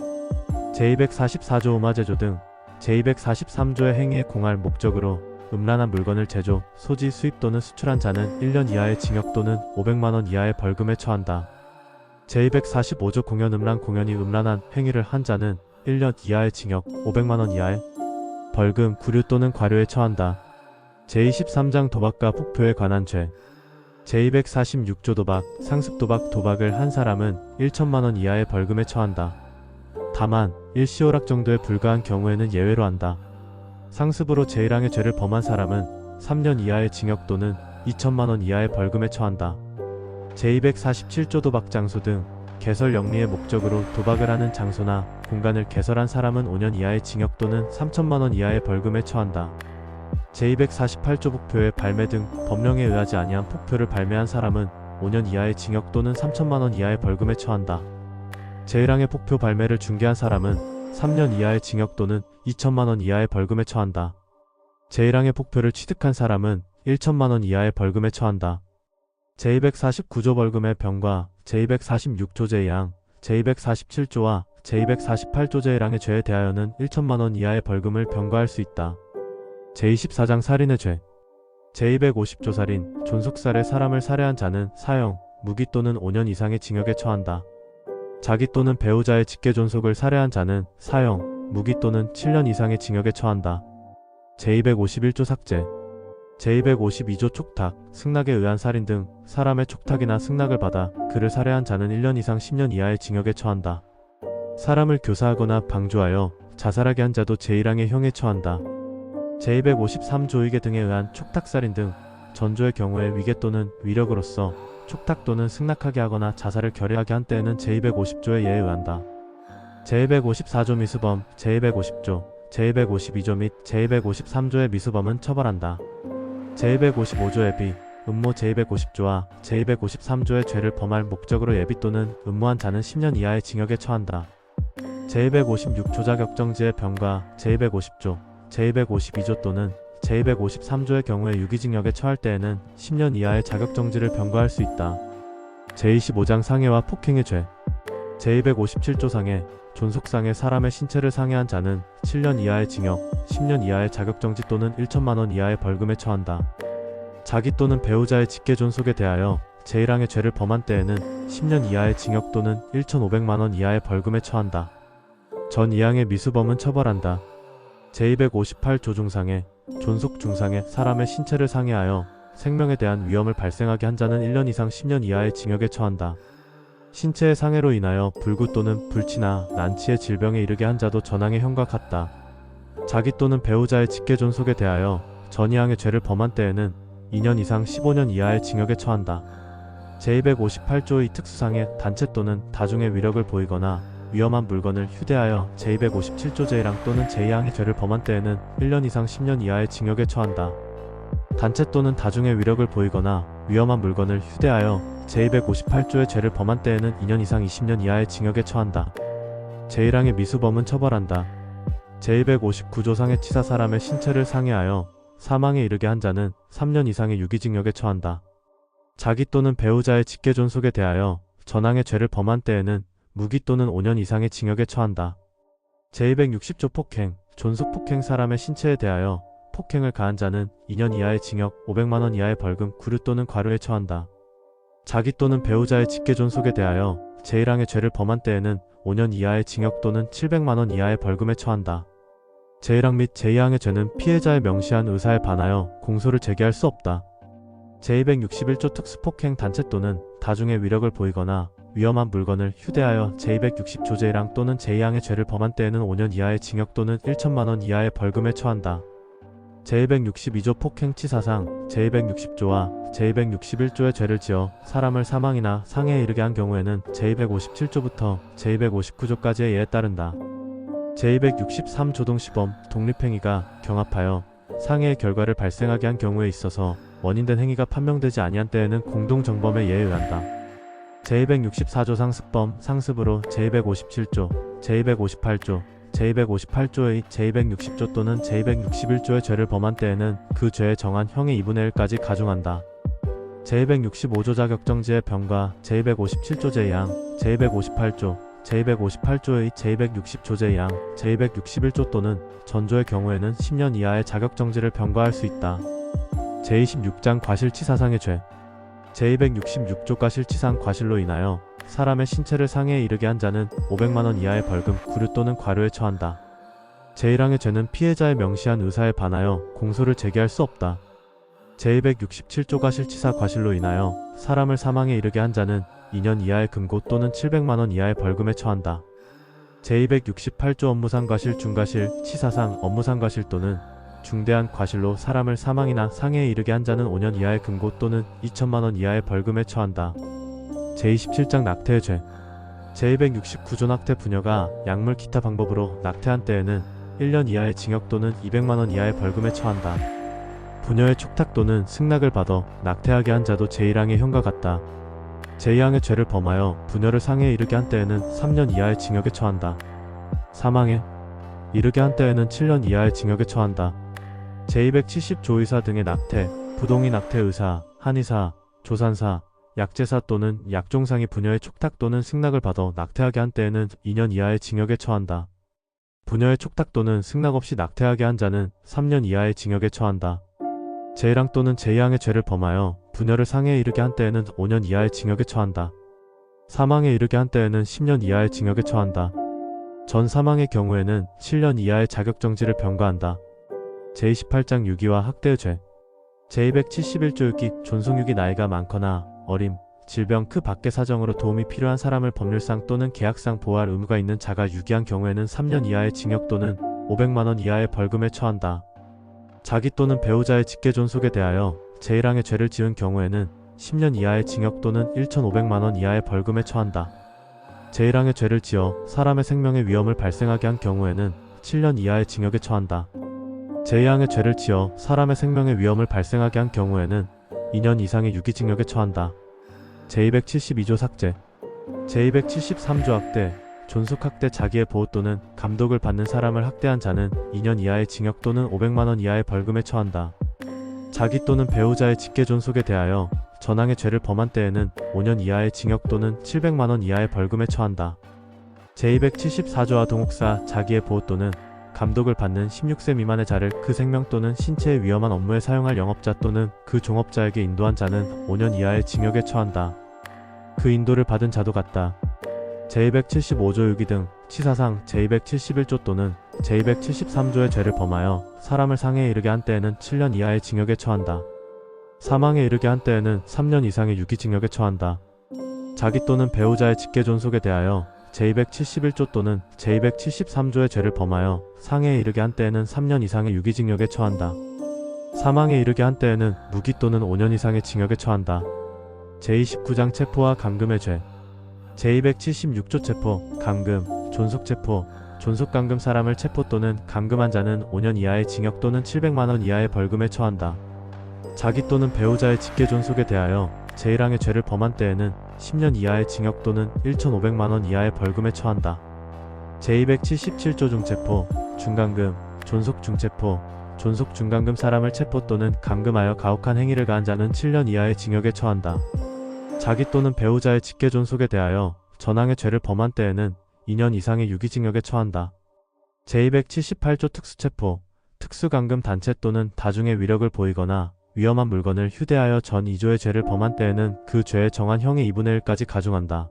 제244조 음화 제조 등 제243조의 행위에 공할 목적으로 음란한 물건을 제조, 소지, 수입 또는 수출한 자는 1년 이하의 징역 또는 500만 원 이하의 벌금에 처한다. 제245조 공연 음란 공연이 음란한 행위를 한 자는 1년 이하의 징역, 500만 원 이하의 벌금, 구류 또는 과료에 처한다. 제23장 도박과 폭표에 관한 죄, 제246조 도박, 상습 도박, 도박을 한 사람은 1천만 원 이하의 벌금에 처한다. 다만 일시오락 정도에 불과한 경우에는 예외로 한다. 상습으로 제1항의 죄를 범한 사람은 3년 이하의 징역 또는 2천만 원 이하의 벌금에 처한다. 제247조 도박 장소 등 개설 영리의 목적으로 도박을 하는 장소나 공간을 개설한 사람은 5년 이하의 징역 또는 3천만 원 이하의 벌금에 처한다. 제248조 폭표의 발매 등 법령에 의하지 아니한 폭표를 발매한 사람은 5년 이하의 징역 또는 3천만 원 이하의 벌금에 처한다. 제1항의 폭표 발매를 중개한 사람은 3년 이하의 징역 또는 2천만 원 이하의 벌금에 처한다. 제1항의 폭표를 취득한 사람은 1천만 원 이하의 벌금에 처한다. 제249조 벌금의 병과 제246조 제2항, 제247조와 제248조 제1항의 죄에 대하여는 1천만 원 이하의 벌금을 병과할 수 있다. 제24장 살인의 죄, 제250조 살인, 존속살해 사람을 살해한 자는 사형, 무기 또는 5년 이상의 징역에 처한다. 자기 또는 배우자의 직계존속을 살해한 자는 사형, 무기 또는 7년 이상의 징역에 처한다. 제251조 삭제, 제252조 촉탁, 승낙에 의한 살인 등 사람의 촉탁이나 승낙을 받아 그를 살해한 자는 1년 이상 10년 이하의 징역에 처한다. 사람을 교사하거나 방조하여 자살하게 한 자도 제1항의 형에 처한다. 제253조 위계 등에 의한 촉탁살인 등 전조의 경우에 위계 또는 위력으로서 촉탁 또는 승낙하게 하거나 자살을 결의하게 한 때에는 제250조의 예에 의한다. 제254조 미수범, 제250조, 제252조 및 제253조의 미수범은 처벌한다. 제255조의 비, 음모 제250조와 제253조의 죄를 범할 목적으로 예비 또는 음모한 자는 10년 이하의 징역에 처한다. 제256조 자격정지의 병과 제250조, 제252조 또는 제253조의 경우에 유기징역에 처할 때에는 10년 이하의 자격정지를 병과할 수 있다. 제25장 상해와 폭행의 죄. 제257조 상해, 존속상해 사람의 신체를 상해한 자는 7년 이하의 징역, 10년 이하의 자격정지 또는 1천만 원 이하의 벌금에 처한다. 자기 또는 배우자의 직계존속에 대하여 제1항의 죄를 범한 때에는 10년 이하의 징역 또는 1,500만 원 이하의 벌금에 처한다. 전 2항의 미수범은 처벌한다. 제258조 중상해, 존속 중상해 사람의 신체를 상해하여 생명에 대한 위험을 발생하게 한 자는 1년 이상 10년 이하의 징역에 처한다. 신체의 상해로 인하여 불구 또는 불치나 난치의 질병에 이르게 한 자도 전항의 형과 같다. 자기 또는 배우자의 직계존속에 대하여 전이항의 죄를 범한 때에는 2년 이상 15년 이하의 징역에 처한다. 제258조의 특수상해 단체 또는 다중의 위력을 보이거나 위험한 물건을 휴대하여 제257조 제1항 또는 제2항의 죄를 범한 때에는 1년 이상 10년 이하의 징역에 처한다. 단체 또는 다중의 위력을 보이거나 위험한 물건을 휴대하여 제258조의 죄를 범한 때에는 2년 이상 20년 이하의 징역에 처한다. 제1항의 미수범은 처벌한다. 제259조 상해 치사 사람의 신체를 상해하여 사망에 이르게 한 자는 3년 이상의 유기징역에 처한다. 자기 또는 배우자의 직계존속에 대하여 전항의 죄를 범한 때에는 무기 또는 5년 이상의 징역에 처한다. 제260조 폭행, 존속폭행 사람의 신체에 대하여 폭행을 가한 자는 2년 이하의 징역, 500만 원 이하의 벌금, 구류 또는 과료에 처한다. 자기 또는 배우자의 직계존속에 대하여 제1항의 죄를 범한 때에는 5년 이하의 징역 또는 700만 원 이하의 벌금에 처한다. 제1항 및 제2항의 죄는 피해자의 명시한 의사에 반하여 공소를 제기할 수 없다. 제261조 특수폭행 단체 또는 다중의 위력을 보이거나 위험한 물건을 휴대하여 제260조 제1항 또는 제2항의 죄를 범한 때에는 5년 이하의 징역 또는 1천만 원 이하의 벌금에 처한다. 제262조 폭행치사상, 제260조와 제261조의 죄를 지어 사람을 사망이나 상해에 이르게 한 경우에는 제257조부터 제259조까지의 예에 따른다. 제263조동시범, 독립행위가 경합하여 상해의 결과를 발생하게 한 경우에 있어서 원인된 행위가 판명되지 아니한 때에는 공동정범의 예에 의한다. 제264조 상습범, 상습으로 제257조, 제258조, 제258조의 제260조 또는 제261조의 죄를 범한 때에는 그 죄에 정한 형의 2분의 1까지 가중한다. 제265조 자격정지의 병과 제257조 제2항, 제258조, 제258조의 제260조 제2항, 제261조 또는 전조의 경우에는 10년 이하의 자격정지를 병과할 수 있다. 제26장 과실치사상의 죄. 제266조 과실치상 과실로 인하여 사람의 신체를 상해에 이르게 한 자는 500만 원 이하의 벌금, 구류 또는 과료에 처한다. 제1항의 죄는 피해자의 명시한 의사에 반하여 공소를 제기할 수 없다. 제267조 과실치사 과실로 인하여 사람을 사망에 이르게 한 자는 2년 이하의 금고 또는 700만 원 이하의 벌금에 처한다. 제268조 업무상 과실 중과실, 치사상, 업무상 과실 또는 중대한 과실로 사람을 사망이나 상해에 이르게 한 자는 5년 이하의 금고 또는 2천만 원 이하의 벌금에 처한다. 제27장 낙태의 죄. 제269조 낙태 부녀가 약물 기타 방법으로 낙태한 때에는 1년 이하의 징역 또는 200만 원 이하의 벌금에 처한다. 부녀의 촉탁 또는 승낙을 받아 낙태하게 한 자도 제1항의 형과 같다. 제2항의 죄를 범하여 부녀를 상해에 이르게 한 때에는 3년 이하의 징역에 처한다. 사망에 이르게 한 때에는 7년 이하의 징역에 처한다. 제270조 의사 등의 낙태, 부동의 낙태 의사, 한의사, 조산사, 약제사 또는 약종상이 부녀의 촉탁 또는 승낙을 받아 낙태하게 한 때에는 2년 이하의 징역에 처한다. 부녀의 촉탁 또는 승낙 없이 낙태하게 한 자는 3년 이하의 징역에 처한다. 제1항 또는 제2항의 죄를 범하여 부녀를 상해에 이르게 한 때에는 5년 이하의 징역에 처한다. 사망에 이르게 한 때에는 10년 이하의 징역에 처한다. 전 사망의 경우에는 7년 이하의 자격정지를 병과한다. 제28장 유기와 학대의 죄. 제271조 유기, 존속유기 나이가 많거나 어림, 질병 그 밖의 사정으로 도움이 필요한 사람을 법률상 또는 계약상 보호할 의무가 있는 자가 유기한 경우에는 3년 이하의 징역 또는 500만 원 이하의 벌금에 처한다. 자기 또는 배우자의 직계존속에 대하여 제1항의 죄를 지은 경우에는 10년 이하의 징역 또는 1,500만 원 이하의 벌금에 처한다. 제1항의 죄를 지어 사람의 생명에 위험을 발생하게 한 경우에는 7년 이하의 징역에 처한다. 제2항의 죄를 지어 사람의 생명에 위험을 발생하게 한 경우에는 2년 이상의 유기징역에 처한다. 제272조 삭제. 제273조 학대, 존속학대 자기의 보호 또는 감독을 받는 사람을 학대한 자는 2년 이하의 징역 또는 500만원 이하의 벌금에 처한다. 자기 또는 배우자의 직계존속에 대하여 전항의 죄를 범한 때에는 5년 이하의 징역 또는 700만원 이하의 벌금에 처한다. 제274조 아동옥사 자기의 보호 또는 감독을 받는 16세 미만의 자를 그 생명 또는 신체에 위험한 업무에 사용할 영업자 또는 그 종업자에게 인도한 자는 5년 이하의 징역에 처한다. 그 인도를 받은 자도 같다. 제275조 유기 등 치사상 제271조 또는 제273조의 죄를 범하여 사람을 상해에 이르게 한 때에는 7년 이하의 징역에 처한다. 사망에 이르게 한 때에는 3년 이상의 유기징역에 처한다. 자기 또는 배우자의 직계존속에 대하여 제271조 또는 제273조의 죄를 범하여 상해에 이르게 한 때에는 3년 이상의 유기징역에 처한다. 사망에 이르게 한 때에는 무기 또는 5년 이상의 징역에 처한다. 제29장 체포와 감금의 죄. 제276조 체포, 감금, 존속체포, 존속감금 사람을 체포 또는 감금한 자는 5년 이하의 징역 또는 700만원 이하의 벌금에 처한다. 자기 또는 배우자의 직계존속에 대하여 제1항의 죄를 범한 때에는 10년 이하의 징역 또는 1,500만원 이하의 벌금에 처한다. 제277조 중체포, 중감금, 존속중체포, 존속중감금 사람을 체포 또는 감금하여 가혹한 행위를 가한 자는 7년 이하의 징역에 처한다. 자기 또는 배우자의 직계존속에 대하여 전항의 죄를 범한 때에는 2년 이상의 유기징역에 처한다. 제278조 특수체포, 특수감금 단체 또는 다중의 위력을 보이거나 위험한 물건을 휴대하여 전 2조의 죄를 범한 때에는 그 죄에 정한 형의 2분의 1까지 가중한다.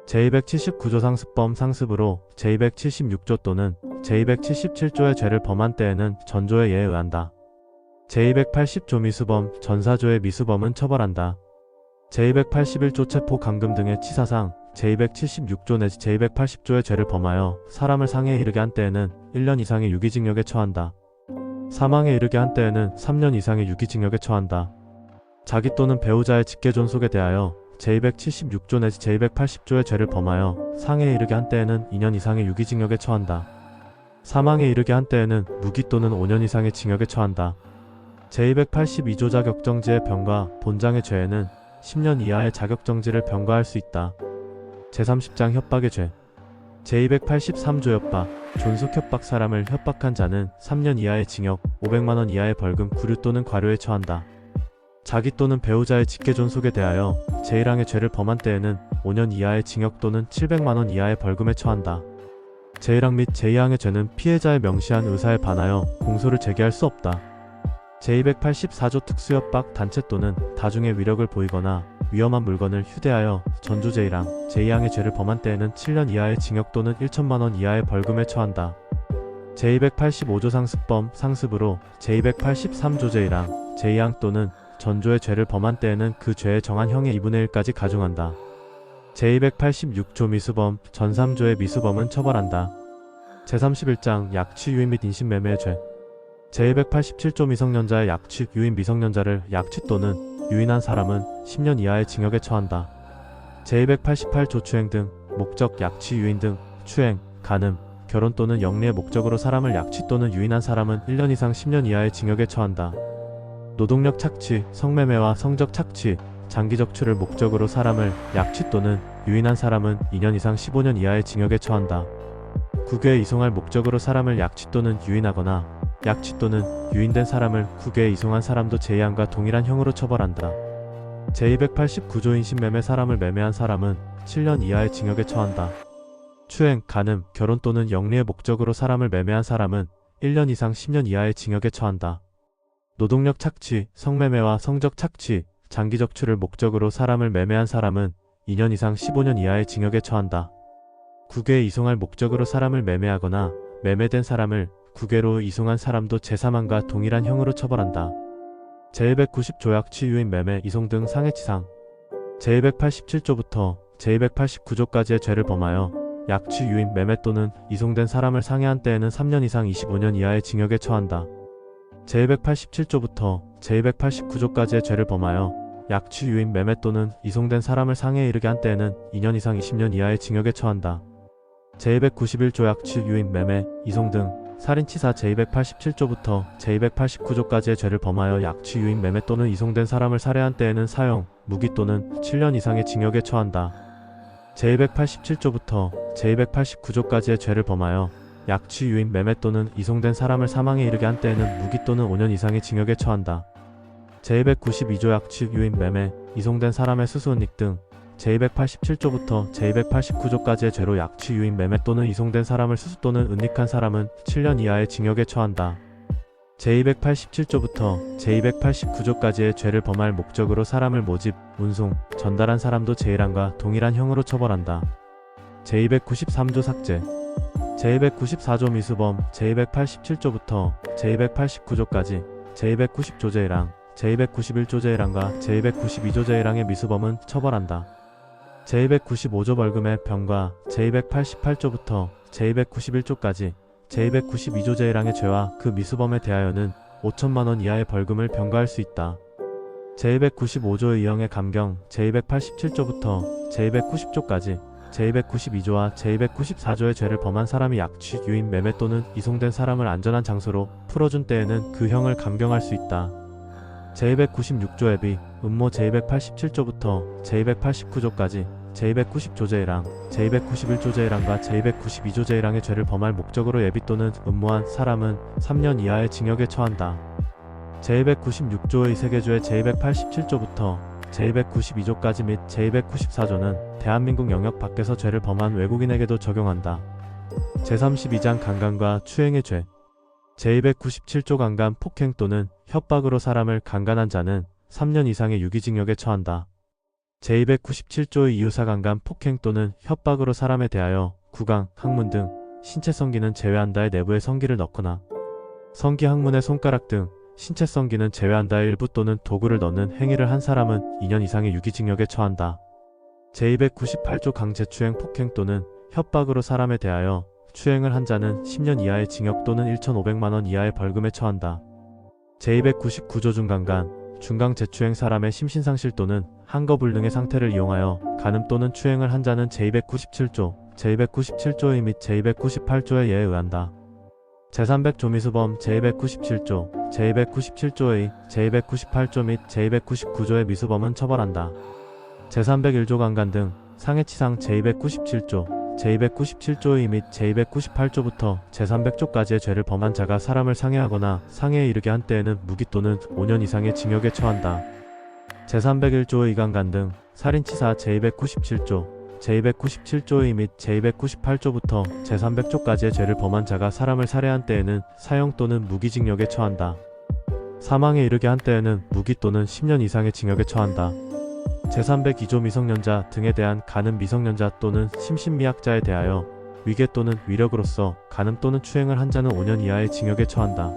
제279조 상습범 상습으로 제276조 또는 제277조의 죄를 범한 때에는 전조의 예에 의한다. 제280조 미수범, 전사조의 미수범은 처벌한다. 제281조 체포 감금 등의 치사상 제276조 내지 제280조의 죄를 범하여 사람을 상해에 이르게 한 때에는 1년 이상의 유기징역에 처한다. 사망에 이르게 한 때에는 3년 이상의 유기징역에 처한다. 자기 또는 배우자의 직계존속에 대하여 제276조 내지 제280조의 죄를 범하여 상해에 이르게 한 때에는 2년 이상의 유기징역에 처한다. 사망에 이르게 한 때에는 무기 또는 5년 이상의 징역에 처한다. 제282조 자격정지의 병과 본장의 죄에는 10년 이하의 자격정지를 병과할 수 있다. 제30장 협박의 죄. 제283조 협박, 존속협박 사람을 협박한 자는 3년 이하의 징역, 500만원 이하의 벌금, 구류 또는 과료에 처한다. 자기 또는 배우자의 직계존속에 대하여 제1항의 죄를 범한 때에는 5년 이하의 징역 또는 700만원 이하의 벌금에 처한다. 제1항 및 제2항의 죄는 피해자의 명시한 의사에 반하여 공소를 제기할 수 없다. 제284조 특수협박 단체 또는 다중의 위력을 보이거나 위험한 물건을 휴대하여 전조 제1항, 제2항의 죄를 범한 때에는 7년 이하의 징역 또는 1천만원 이하의 벌금에 처한다. 제285조 상습범 상습으로 제283조 제1항, 제2항 또는 전조의 죄를 범한 때에는 그 죄에 정한 형의 2분의 1까지 가중한다. 제286조 미수범, 전3조의 미수범은 처벌한다. 제31장 약취 유인 및 인신매매의 죄. 제287조 미성년자의 약취 유인 미성년자를 약취 또는 유인한 사람은 10년 이하의 징역에 처한다. 제288조 추행 등 목적 약취 유인 등 추행, 간음, 결혼 또는 영리의 목적으로 사람을 약취 또는 유인한 사람은 1년 이상 10년 이하의 징역에 처한다. 노동력 착취, 성매매와 성적 착취, 장기 적출을 목적으로 사람을 약취 또는 유인한 사람은 2년 이상 15년 이하의 징역에 처한다. 국외에 이송할 목적으로 사람을 약취 또는 유인하거나 약취 또는 유인된 사람을 국외에 이송한 사람도 제2항과 동일한 형으로 처벌한다. 제289조 인신매매 사람을 매매한 사람은 7년 이하의 징역에 처한다. 추행, 간음, 결혼 또는 영리의 목적으로 사람을 매매한 사람은 1년 이상 10년 이하의 징역에 처한다. 노동력 착취, 성매매와 성적 착취, 장기 적출을 목적으로 사람을 매매한 사람은 2년 이상 15년 이하의 징역에 처한다. 국외에 이송할 목적으로 사람을 매매하거나 매매된 사람을 국외로 이송한 사람도 제3항과 동일한 형으로 처벌한다. 제290조 약취 유인 매매 이송 등 상해치상. 제287조부터 제289조까지의 죄를 범하여 약취 유인 매매 또는 이송된 사람을 상해한 때에는 3년 이상 25년 이하의 징역에 처한다. 제287조부터 제289조까지의 죄를 범하여 약취 유인 매매 또는 이송된 사람을 상해에 이르게 한 때에는 2년 이상 20년 이하의 징역에 처한다. 제291조 약취 유인 매매 이송 등 살인치사 제287조부터 제289조까지의 죄를 범하여 약취, 유인, 매매 또는 이송된 사람을 살해한 때에는 사형, 무기 또는 7년 이상의 징역에 처한다. 제287조부터 제289조까지의 죄를 범하여 약취, 유인, 매매 또는 이송된 사람을 사망에 이르게 한 때에는 무기 또는 5년 이상의 징역에 처한다. 제292조 약취, 유인, 매매, 이송된 사람의 수수은닉 등 제287조부터 제289조까지의 죄로 약취, 유인, 매매 또는 이송된 사람을 수수 또는 은닉한 사람은 7년 이하의 징역에 처한다. 제287조부터 제289조까지의 죄를 범할 목적으로 사람을 모집, 운송, 전달한 사람도 제1항과 동일한 형으로 처벌한다. 제293조 삭제. 제294조 미수범 제287조부터 제289조까지 제290조 제1항, 제291조 제1항과 제292조 제1항의 미수범은 처벌한다. 제295조 벌금의 병과 제288조부터 제291조까지 제292조 제1항의 죄와 그 미수범에 대하여는 5천만원 이하의 벌금을 병과할 수 있다. 제295조의 2형의 감경 제287조부터 제290조까지 제292조와 제294조의 죄를 범한 사람이 약취, 유인, 매매 또는 이송된 사람을 안전한 장소로 풀어준 때에는 그 형을 감경할 수 있다. 제296조 예비, 음모 제287조부터 제289조까지 제290조 제1항, 제291조 제1항과 제292조 제1항의 죄를 범할 목적으로 예비 또는 음모한 사람은 3년 이하의 징역에 처한다. 제296조의 세계조의 제287조부터 제292조까지 및 제294조는 대한민국 영역 밖에서 죄를 범한 외국인에게도 적용한다. 제32장 강간과 추행의 죄. 제297조 강간, 폭행 또는 협박으로 사람을 강간한 자는 3년 이상의 유기징역에 처한다. 제297조의 이유사 강간, 폭행 또는 협박으로 사람에 대하여 구강, 항문 등 신체 성기는 제외한다의 내부에 성기를 넣거나 성기 항문에 손가락 등 신체 성기는 제외한다의 일부 또는 도구를 넣는 행위를 한 사람은 2년 이상의 유기징역에 처한다. 제298조 강제추행, 폭행 또는 협박으로 사람에 대하여 추행을 한 자는 10년 이하의 징역 또는 1,500만원 이하의 벌금에 처한다. 제299조 중강간, 중강 재추행 사람의 심신상실 또는 한거불능의 상태를 이용하여 간음 또는 추행을 한 자는 제297조, 제297조의 및 제298조의 예에 의한다. 제300조 미수범 제297조, 제297조의, 제298조 및 제299조의 미수범은 처벌한다. 제301조 강간 등 상해치상 제297조, 제297조의 및 제298조부터 제300조까지의 죄를 범한 자가 사람을 상해하거나 상해에 이르게 한 때에는 무기 또는 5년 이상의 징역에 처한다. 제301조의 강간 등 살인치사 제297조, 제297조의 및 제298조부터 제300조까지의 죄를 범한 자가 사람을 살해한 때에는 사형 또는 무기징역에 처한다. 사망에 이르게 한 때에는 무기 또는 10년 이상의 징역에 처한다. 제302조 미성년자 등에 대한 간음, 미성년자 또는 심신미약자에 대하여 위계 또는 위력으로서 간음 또는 추행을 한 자는 5년 이하의 징역에 처한다.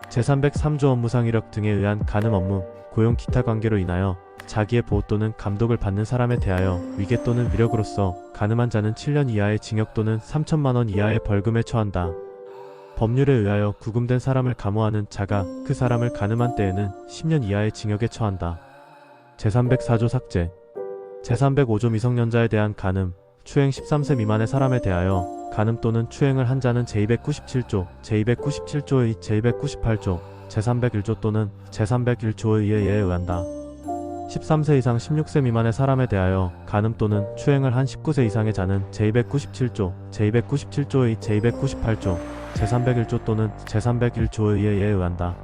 제303조 업무상 이력 등에 의한 간음, 업무, 고용, 기타 관계로 인하여 자기의 보호 또는 감독을 받는 사람에 대하여 위계 또는 위력으로서 간음한 자는 7년 이하의 징역 또는 3천만원 이하의 벌금에 처한다. 법률에 의하여 구금된 사람을 감호하는 자가 그 사람을 간음한 때에는 10년 이하의 징역에 처한다. 제304조 삭제. 제305조 미성년자에 대한 간음, 추행 13세 미만의 사람에 대하여 간음 또는 추행을 한 자는 제297조, 제297조의 제298조, 제301조 또는 제301조의 예에 의한다. 13세 이상 16세 미만의 사람에 대하여 간음 또는 추행을 한 19세 이상의 자는 제297조, 제297조의 제298조, 제301조 또는 제301조의 예에 의한다.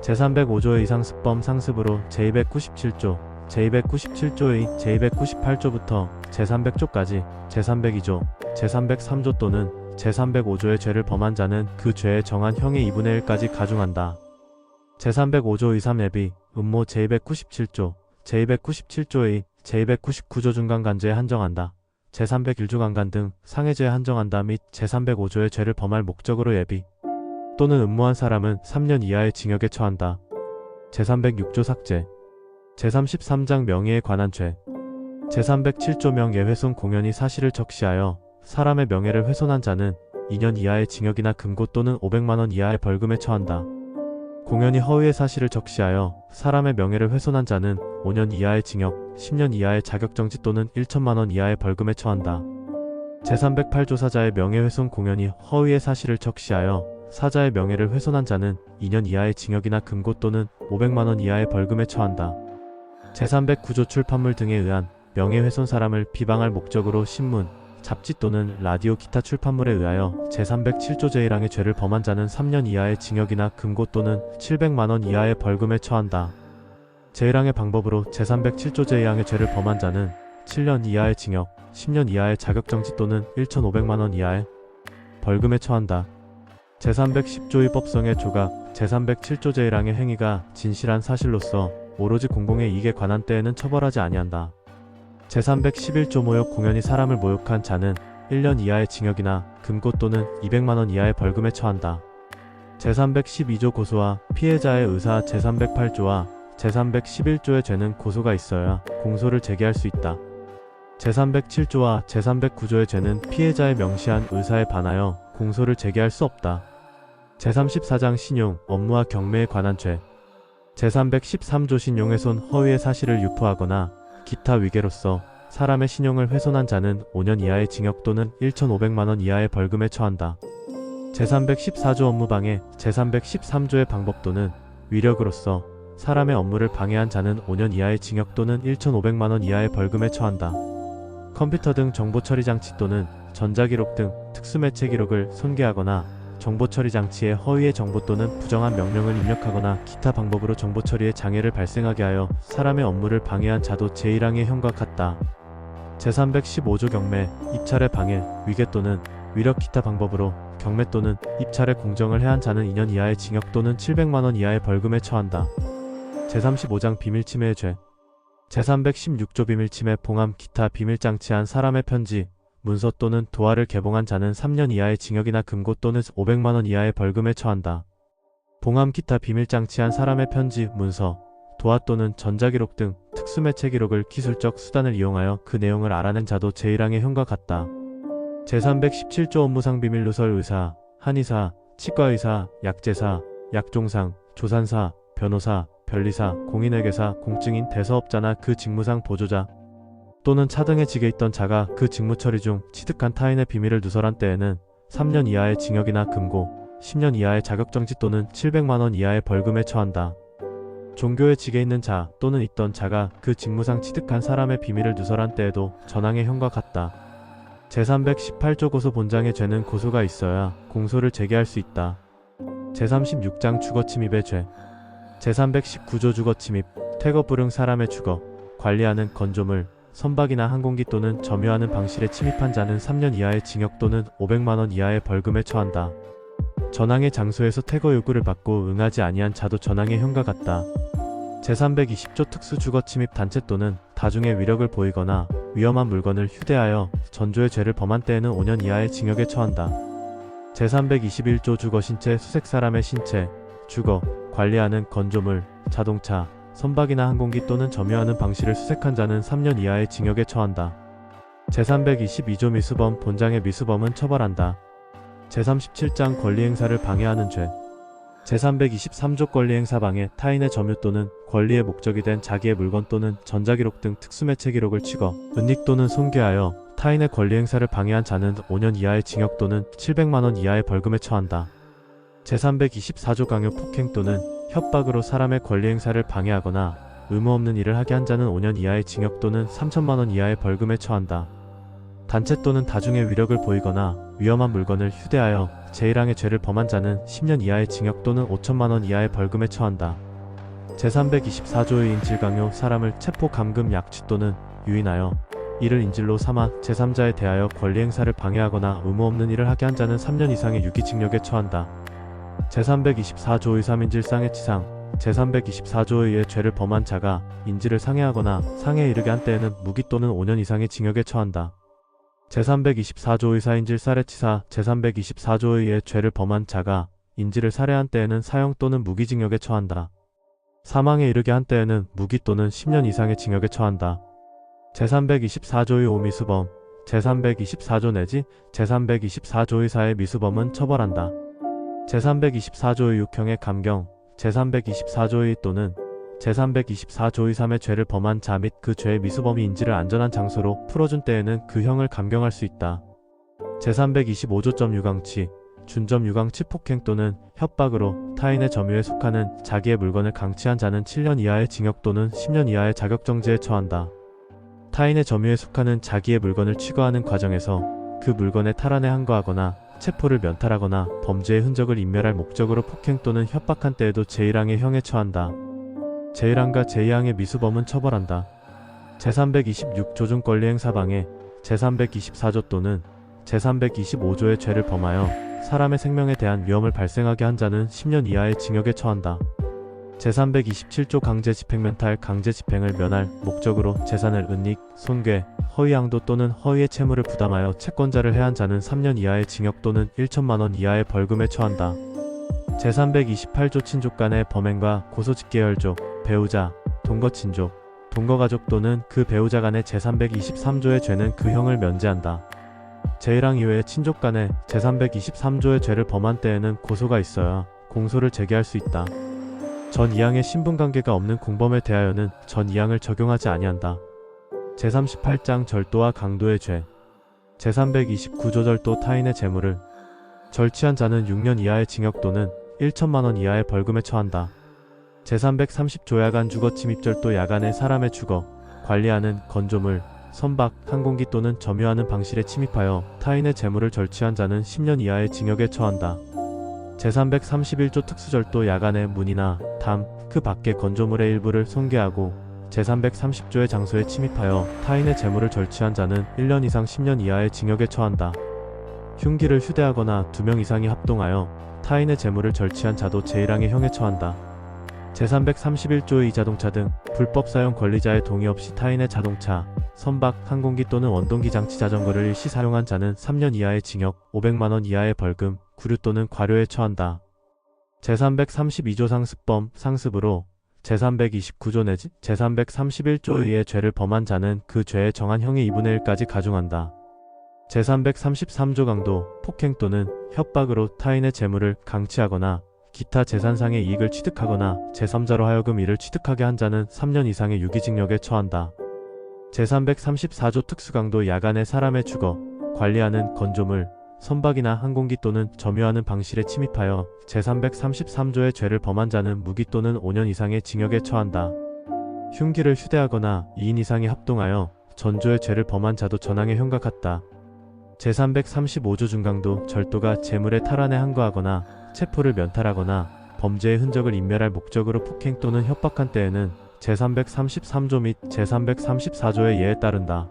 제305조의 이상 습범 상습으로 제297조, 제297조의 제298조부터 제300조까지 제302조, 제303조 또는 제305조의 죄를 범한 자는 그 죄에 정한 형의 2분의 1까지 가중한다. 제305조 의3 예비, 음모 제297조, 제297조의 제299조 중강간죄에 한정한다. 제301조 강간 등 상해죄에 한정한다 및 제305조의 죄를 범할 목적으로 예비 또는 음모한 사람은 3년 이하의 징역에 처한다. 제306조 삭제. 제33장 명예에 관한 죄. 제307조 명예훼손 공연히 사실을 적시하여 사람의 명예를 훼손한 자는 2년 이하의 징역이나 금고 또는 500만원 이하의 벌금에 처한다. 공연히 허위의 사실을 적시하여 사람의 명예를 훼손한 자는 5년 이하의 징역, 10년 이하의 자격정지 또는 1천만원 이하의 벌금에 처한다. 제308조 사자의 명예훼손 공연히 허위의 사실을 적시하여 사자의 명예를 훼손한 자는 2년 이하의 징역이나 금고 또는 500만 원 이하의 벌금에 처한다. 제309조 출판물 등에 의한 명예훼손 사람을 비방할 목적으로 신문, 잡지 또는 라디오 기타 출판물에 의하여 제307조 제1항의 죄를 범한 자는 3년 이하의 징역이나 금고 또는 700만 원 이하의 벌금에 처한다. 제1항의 방법으로 제307조 제2항의 죄를 범한 자는 7년 이하의 징역, 10년 이하의 자격정지 또는 1,500만 원 이하의 벌금에 처한다. 제310조의 법성의 조각, 제307조 제1항의 행위가 진실한 사실로서 오로지 공공의 이익에 관한 때에는 처벌하지 아니한다. 제311조 모욕 공연히 사람을 모욕한 자는 1년 이하의 징역이나 금고 또는 200만 원 이하의 벌금에 처한다. 제312조 고소와 피해자의 의사 제308조와 제311조의 죄는 고소가 있어야 공소를 제기할 수 있다. 제307조와 제309조의 죄는 피해자의 명시한 의사에 반하여 공소를 제기할 수 없다. 제34장 신용, 업무와 경매에 관한 죄 제313조 신용훼손 허위의 사실을 유포하거나 기타 위계로서 사람의 신용을 훼손한 자는 5년 이하의 징역 또는 1,500만 원 이하의 벌금에 처한다. 제314조 업무방해 제313조의 방법 또는 위력으로서 사람의 업무를 방해한 자는 5년 이하의 징역 또는 1,500만 원 이하의 벌금에 처한다. 컴퓨터 등 정보처리 장치 또는 전자기록 등 특수매체 기록을 손괴하거나 정보처리 장치에 허위의 정보 또는 부정한 명령을 입력하거나 기타 방법으로 정보처리에 장애를 발생하게 하여 사람의 업무를 방해한 자도 제1항의 형과 같다. 제315조 경매, 입찰의 방해, 위계 또는 위력 기타 방법으로 경매 또는 입찰의 공정을 해한 자는 2년 이하의 징역 또는 700만 원 이하의 벌금에 처한다. 제35장 비밀침해의 죄 제316조 비밀침해 봉함 기타 비밀장치한 사람의 편지, 문서 또는 도화를 개봉한 자는 3년 이하의 징역이나 금고 또는 500만 원 이하의 벌금에 처한다. 봉함 기타 비밀장치한 사람의 편지, 문서, 도화 또는 전자기록 등 특수매체 기록을 기술적 수단을 이용하여 그 내용을 알아낸 자도 제1항의 형과 같다. 제317조 업무상 비밀 누설 의사, 한의사, 치과의사, 약제사, 약종상, 조산사, 변호사, 변리사, 공인회계사, 공증인, 대사업자나 그 직무상 보조자 또는 차등의 직에 있던 자가 그 직무 처리 중 취득한 타인의 비밀을 누설한 때에는 3년 이하의 징역이나 금고, 10년 이하의 자격정지 또는 700만 원 이하의 벌금에 처한다. 종교의 직에 있는 자 또는 있던 자가 그 직무상 취득한 사람의 비밀을 누설한 때에도 전항의 형과 같다. 제318조 고소 본장의 죄는 고소가 있어야 공소를 제기할 수 있다. 제36장 주거침입의 죄 제319조 주거침입, 퇴거 불응 사람의 주거, 관리하는 건조물, 선박이나 항공기 또는 점유하는 방실에 침입한 자는 3년 이하의 징역 또는 500만 원 이하의 벌금에 처한다. 전항의 장소에서 퇴거 요구를 받고 응하지 아니한 자도 전항의 형과 같다. 제320조 특수 주거침입 단체 또는 다중의 위력을 보이거나 위험한 물건을 휴대하여 전조의 죄를 범한 때에는 5년 이하의 징역에 처한다. 제321조 주거 신체 수색 사람의 신체, 주거, 관리하는 건조물, 자동차, 선박이나 항공기 또는 점유하는 방실을 수색한 자는 3년 이하의 징역에 처한다. 제322조 미수범 본장의 미수범은 처벌한다. 제37장 권리행사를 방해하는 죄 제323조 권리행사 방해 타인의 점유 또는 권리의 목적이 된 자기의 물건 또는 전자기록 등 특수매체 기록을 취거, 은닉 또는 손괴하여 타인의 권리행사를 방해한 자는 5년 이하의 징역 또는 700만 원 이하의 벌금에 처한다. 제324조 강요 폭행 또는 협박으로 사람의 권리행사를 방해하거나 의무 없는 일을 하게 한 자는 5년 이하의 징역 또는 3천만 원 이하의 벌금에 처한다. 단체 또는 다중의 위력을 보이거나 위험한 물건을 휴대하여 제1항의 죄를 범한 자는 10년 이하의 징역 또는 5천만 원 이하의 벌금에 처한다. 제324조의 인질강요 사람을 체포 감금 약취 또는 유인하여 이를 인질로 삼아 제3자에 대하여 권리행사를 방해하거나 의무 없는 일을 하게 한 자는 3년 이상의 유기징역에 처한다. 제324조의 3인질 상해치상 제324조에 의해 죄를 범한 자가 인질을 상해하거나 상해에 이르게 한 때에는 무기 또는 5년 이상의 징역에 처한다. 제324조의 4인질 살해치사 제324조에 의해 죄를 범한 자가 인질을 살해한 때에는 사형 또는 무기징역에 처한다. 사망에 이르게 한 때에는 무기 또는 10년 이상의 징역에 처한다. 제324조의 5미수범 제324조 내지 제324조의 4의 미수범은 처벌한다. 제324조의 6형의 감경 제324조의 또는 제324조의 3의 죄를 범한 자 및 그 죄의 미수범이 인질을 안전한 장소로 풀어준 때에는 그 형을 감경할 수 있다. 제325조 유강치, 준점 유강치 폭행 또는 협박으로 타인의 점유에 속하는 자기의 물건을 강취한 자는 7년 이하의 징역 또는 10년 이하의 자격정지에 처한다. 타인의 점유에 속하는 자기의 물건을 취거하는 과정에서 그 물건에 탈환에 항거하거나 체포를 면탈하거나 범죄의 흔적을 인멸할 목적으로 폭행 또는 협박한 때에도 제1항의 형에 처한다. 제1항과 제2항의 미수범은 처벌한다. 제326조 중 권리행사방해 제324조 또는 제325조의 죄를 범하여 사람의 생명에 대한 위험을 발생하게 한 자는 10년 이하의 징역에 처한다. 제327조 강제집행면탈 강제집행을 면할 목적으로 재산을 은닉, 손괴, 허위양도 또는 허위의 채무를 부담하여 채권자를 해한 자는 3년 이하의 징역 또는 1천만원 이하의 벌금에 처한다. 제328조 친족 간의 범행과 고소직계혈족, 배우자, 동거친족, 동거가족 또는 그 배우자 간의 제323조의 죄는 그 형을 면제한다. 제1항 이외의 친족 간의 제323조의 죄를 범한 때에는 고소가 있어야 공소를 제기할 수 있다. 전 2항의 신분관계가 없는 공범에 대하여는 전 2항을 적용하지 아니한다. 제38장 절도와 강도의 죄 제329조 절도 타인의 재물을 절취한 자는 6년 이하의 징역 또는 1천만원 이하의 벌금에 처한다. 제330조 야간 주거 침입절도 야간에 사람의 주거, 관리하는 건조물, 선박, 항공기 또는 점유하는 방실에 침입하여 타인의 재물을 절취한 자는 10년 이하의 징역에 처한다. 제331조 특수절도 야간에 문이나 담, 그 밖의 건조물의 일부를 손괴하고 제330조의 장소에 침입하여 타인의 재물을 절취한 자는 1년 이상 10년 이하의 징역에 처한다. 흉기를 휴대하거나 2명 이상이 합동하여 타인의 재물을 절취한 자도 제1항의 형에 처한다. 제331조의 이 자동차 등 불법 사용 권리자의 동의 없이 타인의 자동차, 선박, 항공기 또는 원동기 장치 자전거를 일시 사용한 자는 3년 이하의 징역, 500만원 이하의 벌금, 구류 또는 과료에 처한다. 제332조 상습범, 상습으로 제329조 내지 제331조의 죄를 범한 자는 그 죄에 정한 형의 2분의 1까지 가중한다. 제333조 강도, 폭행 또는 협박으로 타인의 재물을 강취하거나 기타 재산상의 이익을 취득하거나 제3자로 하여금 이를 취득하게 한 자는 3년 이상의 유기징역에 처한다. 제334조 특수강도 야간에 사람의 주거, 관리하는 건조물, 선박이나 항공기 또는 점유하는 방실에 침입하여 제333조의 죄를 범한 자는 무기 또는 5년 이상의 징역에 처한다. 흉기를 휴대하거나 2인 이상이 합동하여 전조의 죄를 범한 자도 전항의 형과 같다. 제335조 중강도 절도가 재물의 탈환에 항거하거나 체포를 면탈하거나 범죄의 흔적을 인멸할 목적으로 폭행 또는 협박한 때에는 제333조 및 제334조의 예에 따른다.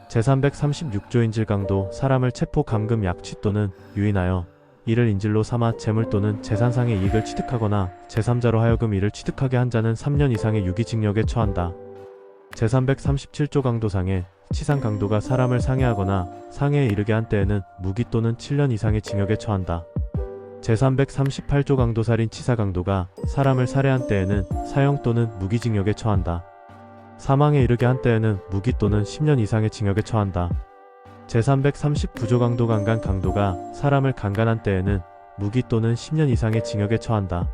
제336조 인질강도 사람을 체포 감금 약취 또는 유인하여 이를 인질로 삼아 재물 또는 재산상의 이익을 취득하거나 제3자로 하여금 이를 취득하게 한 자는 3년 이상의 유기징역에 처한다. 제337조 강도상해 치상 강도가 사람을 상해하거나 상해에 이르게 한 때에는 무기 또는 7년 이상의 징역에 처한다. 제338조 강도살인 치사 강도가 사람을 살해한 때에는 사형 또는 무기징역에 처한다. 사망에 이르게 한 때에는 무기 또는 10년 이상의 징역에 처한다. 제339조 강도 강간 강도가 사람을 강간한 때에는 무기 또는 10년 이상의 징역에 처한다.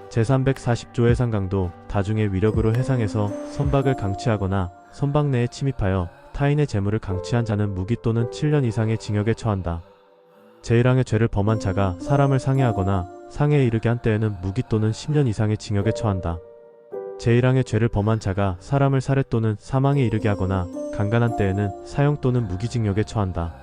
제340조 해상강도 다중의 위력으로 해상에서 선박을 강취하거나 선박 내에 침입하여 타인의 재물을 강취한 자는 무기 또는 7년 이상의 징역에 처한다. 제1항의 죄를 범한 자가 사람을 상해하거나 상해에 이르게 한 때에는 무기 또는 10년 이상의 징역에 처한다. 제1항의 죄를 범한 자가 사람을 살해 또는 사망에 이르게 하거나 강간한 때에는 사형 또는 무기징역에 처한다.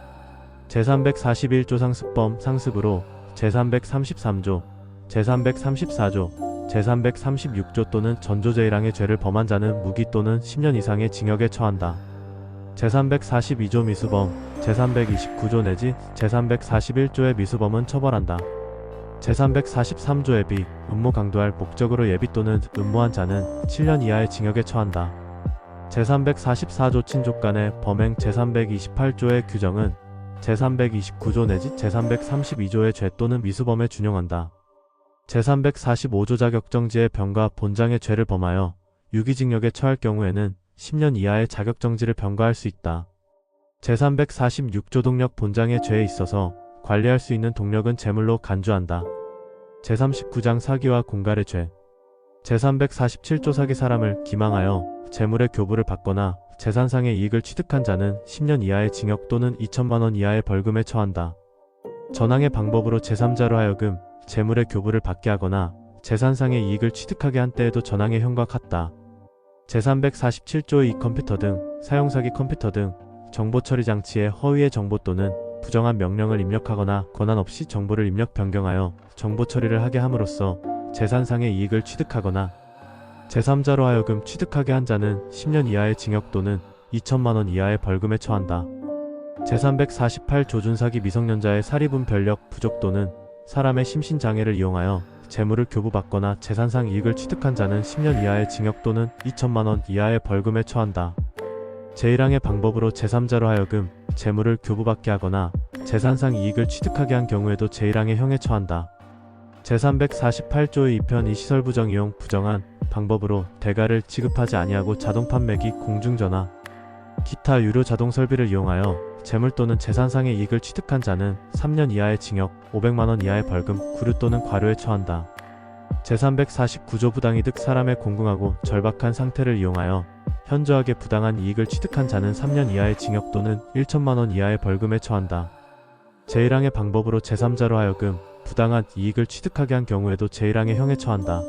제341조 상습범 상습으로 제333조, 제334조, 제336조 또는 전조 제1항의 죄를 범한 자는 무기 또는 10년 이상의 징역에 처한다. 제342조 미수범, 제329조 내지 제341조의 미수범은 처벌한다. 제343조 예비, 음모 강도할 목적으로 예비 또는 음모한 자는 7년 이하의 징역에 처한다. 제344조 친족 간의 범행 제328조의 규정은 제329조 내지 제332조의 죄 또는 미수범에 준용한다. 제345조 자격정지의 병과 본장의 죄를 범하여 유기징역에 처할 경우에는 10년 이하의 자격정지를 병과할 수 있다. 제346조 동력 본장의 죄에 있어서 관리할 수 있는 동력은 재물로 간주한다. 제39장 사기와 공갈의 죄 제347조 사기 사람을 기망하여 재물의 교부를 받거나 재산상의 이익을 취득한 자는 10년 이하의 징역 또는 2천만 원 이하의 벌금에 처한다. 전항의 방법으로 제3자로 하여금 재물의 교부를 받게 하거나 재산상의 이익을 취득하게 한 때에도 전항의 형과 같다. 제347조의 이 컴퓨터 등 사용사기 컴퓨터 등 정보 처리 장치에 허위의 정보 또는 부정한 명령을 입력하거나 권한 없이 정보를 입력 변경하여 정보 처리를 하게 함으로써 재산상의 이익을 취득하거나 제3자로 하여금 취득하게 한 자는 10년 이하의 징역 또는 2천만 원 이하의 벌금에 처한다. 제348조 준사기 미성년자의 사리분 변력 부족 또는 사람의 심신장애를 이용하여 재물을 교부받거나 재산상 이익을 취득한 자는 10년 이하의 징역 또는 2천만 원 이하의 벌금에 처한다. 제1항의 방법으로 제3자로 하여금 재물을 교부받게 하거나 재산상 이익을 취득하게 한 경우에도 제1항의 형에 처한다. 제348조의 2편 이 시설 부정 이용 부정한 방법으로 대가를 지급하지 아니하고 자동 판매기 공중전화 기타 유료 자동 설비를 이용하여 재물 또는 재산상의 이익을 취득한 자는 3년 이하의 징역 500만 원 이하의 벌금 구류 또는 과료에 처한다. 제349조 부당이득 사람의 공공하고 절박한 상태를 이용하여 현저하게 부당한 이익을 취득한 자는 3년 이하의 징역 또는 1천만 원 이하의 벌금에 처한다. 제1항의 방법으로 제3자로 하여금 부당한 이익을 취득하게 한 경우에도 제1항의 형에 처한다.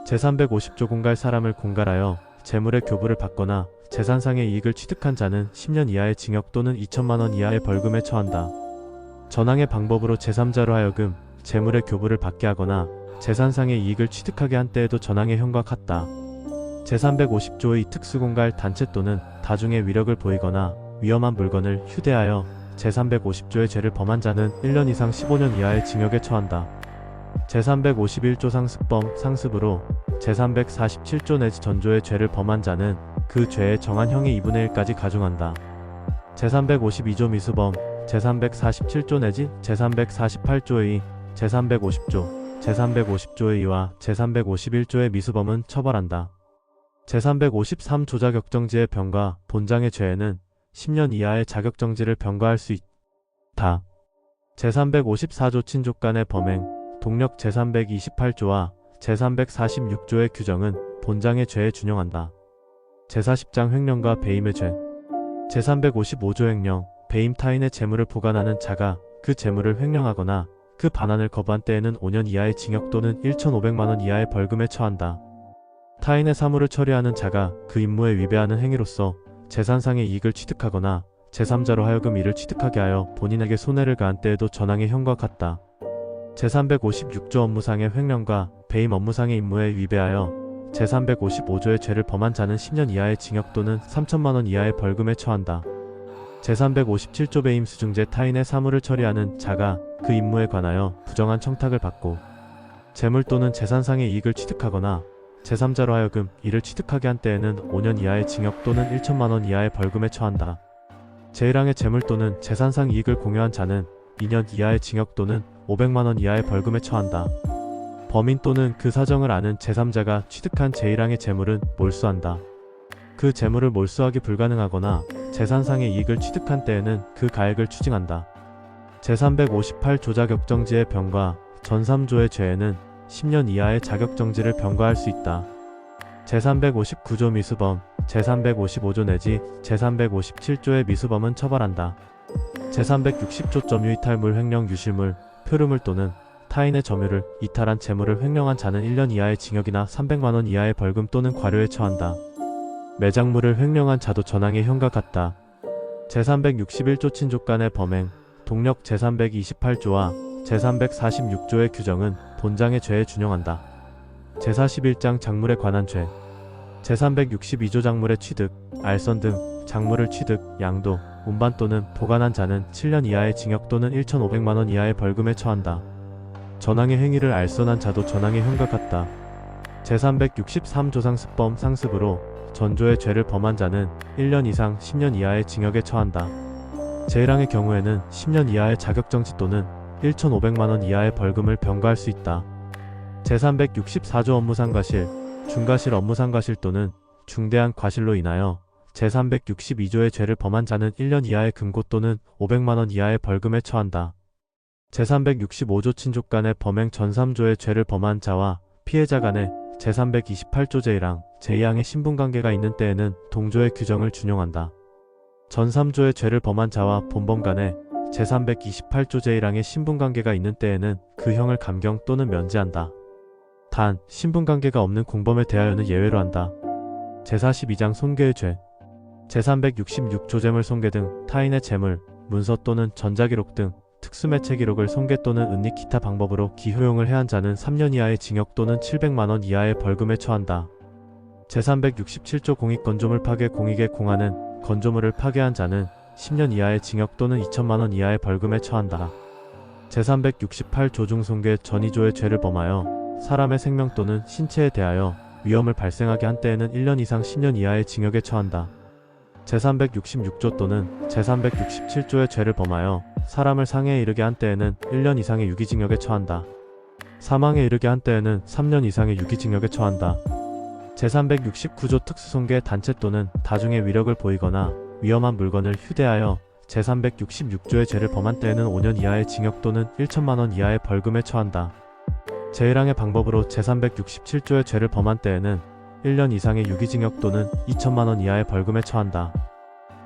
제350조 공갈 사람을 공갈하여 재물의 교부를 받거나 재산상의 이익을 취득한 자는 10년 이하의 징역 또는 2천만 원 이하의 벌금에 처한다. 전항의 방법으로 제3자로 하여금 재물의 교부를 받게 하거나 재산상의 이익을 취득하게 한 때에도 전항의 형과 같다. 제350조의 특수공갈 단체 또는 다중의 위력을 보이거나 위험한 물건을 휴대하여 제350조의 죄를 범한 자는 1년 이상 15년 이하의 징역에 처한다. 제351조 상습범 상습으로 제347조 내지 전조의 죄를 범한 자는 그 죄의 정한 형의 2분의 1까지 가중한다. 제352조 미수범 제347조 내지 제348조의 2, 제350조, 제350조의 2와 제351조의 미수범은 처벌한다. 제353조 자격정지의 병과 본장의 죄에는 10년 이하의 자격정지를 병과할 수 있다. 제354조 친족간의 범행, 동력 제328조와 제346조의 규정은 본장의 죄에 준용한다. 제40장 횡령과 배임의 죄 제355조 횡령, 배임 타인의 재물을 보관하는 자가 그 재물을 횡령하거나 그 반환을 거부한 때에는 5년 이하의 징역 또는 1,500만 원 이하의 벌금에 처한다. 타인의 사물을 처리하는 자가 그 임무에 위배하는 행위로서 재산상의 이익을 취득하거나 제3자로 하여금 이를 취득하게 하여 본인에게 손해를 가한 때에도 전항의 형과 같다. 제356조 업무상의 횡령과 배임 업무상의 임무에 위배하여 제355조의 죄를 범한 자는 10년 이하의 징역 또는 3천만 원 이하의 벌금에 처한다. 제357조 배임 수중제 타인의 사물을 처리하는 자가 그 임무에 관하여 부정한 청탁을 받고 재물 또는 재산상의 이익을 취득하거나 제3자로 하여금 이를 취득하게 한 때에는 5년 이하의 징역 또는 1천만 원 이하의 벌금에 처한다. 제1항의 재물 또는 재산상 이익을 공유한 자는 2년 이하의 징역 또는 500만 원 이하의 벌금에 처한다. 범인 또는 그 사정을 아는 제3자가 취득한 제1항의 재물은 몰수한다. 그 재물을 몰수하기 불가능하거나 재산상의 이익을 취득한 때에는 그 가액을 추징한다. 제358조 자격정지의 병과 전3조의 죄에는 10년 이하의 자격정지를 병과할 수 있다. 제359조 미수범, 제355조 내지 제357조의 미수범은 처벌한다. 제360조 점유이탈물 횡령 유실물, 표류물 또는 타인의 점유를 이탈한 재물을 횡령한 자는 1년 이하의 징역이나 300만 원 이하의 벌금 또는 과료에 처한다. 매장물을 횡령한 자도 전항의 형과 같다. 제361조 친족간의 범행, 동력 제328조와 제346조의 규정은 본장의 죄에 준용한다. 제41장 작물에 관한 죄 제362조 작물의 취득, 알선 등 작물을 취득, 양도, 운반 또는 보관한 자는 7년 이하의 징역 또는 1,500만 원 이하의 벌금에 처한다. 전항의 행위를 알선한 자도 전항의 형과 같다. 제363조 상습범 상습으로 전조의 죄를 범한 자는 1년 이상 10년 이하의 징역에 처한다. 제1항의 경우에는 10년 이하의 자격정지 또는 1,500만 원 이하의 벌금을 병과할 수 있다. 제364조 업무상 과실, 중과실 업무상 과실 또는 중대한 과실로 인하여 제362조의 죄를 범한 자는 1년 이하의 금고 또는 500만 원 이하의 벌금에 처한다. 제365조 친족 간의 범행 전3조의 죄를 범한 자와 피해자 간의 제328조 제1항, 제2항의 신분관계가 있는 때에는 동조의 규정을 준용한다. 전 3조의 죄를 범한 자와 본범 간에 제328조 제1항의 신분관계가 있는 때에는 그 형을 감경 또는 면제한다. 단, 신분관계가 없는 공범에 대하여는 예외로 한다. 제42장 손괴의 죄. 제366조 재물 손괴 등 타인의 재물, 문서 또는 전자기록 등 특수매체 기록을 손괴 또는 은닉 기타 방법으로 기효용을 해한 자는 3년 이하의 징역 또는 700만원 이하의 벌금에 처한다. 제367조 공익 건조물 파괴 공익의 공하는 건조물을 파괴한 자는 10년 이하의 징역 또는 2천만원 이하의 벌금에 처한다. 제368조 중 손괴 전이조의 죄를 범하여 사람의 생명 또는 신체에 대하여 위험을 발생하게 한 때에는 1년 이상 10년 이하의 징역에 처한다. 제366조 또는 제367조의 죄를 범하여 사람을 상해에 이르게 한 때에는 1년 이상의 유기징역에 처한다. 사망에 이르게 한 때에는 3년 이상의 유기징역에 처한다. 제369조 특수손괴 단체 또는 다중의 위력을 보이거나 위험한 물건을 휴대하여 제366조의 죄를 범한 때에는 5년 이하의 징역 또는 1천만원 이하의 벌금에 처한다. 제1항의 방법으로 제367조의 죄를 범한 때에는 1년 이상의 유기징역 또는 2천만원 이하의 벌금에 처한다.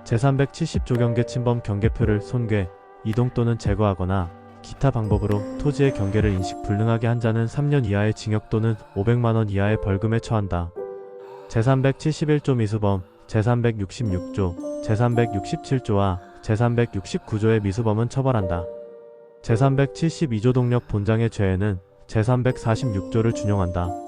제370조 경계 침범 경계표를 손괴, 이동 또는 제거하거나 기타 방법으로 토지의 경계를 인식 불능하게 한 자는 3년 이하의 징역 또는 500만원 이하의 벌금에 처한다. 제371조 미수범, 제366조, 제367조와 제369조의 미수범은 처벌한다. 제372조 동력 본장의 죄에는 제346조를 준용한다.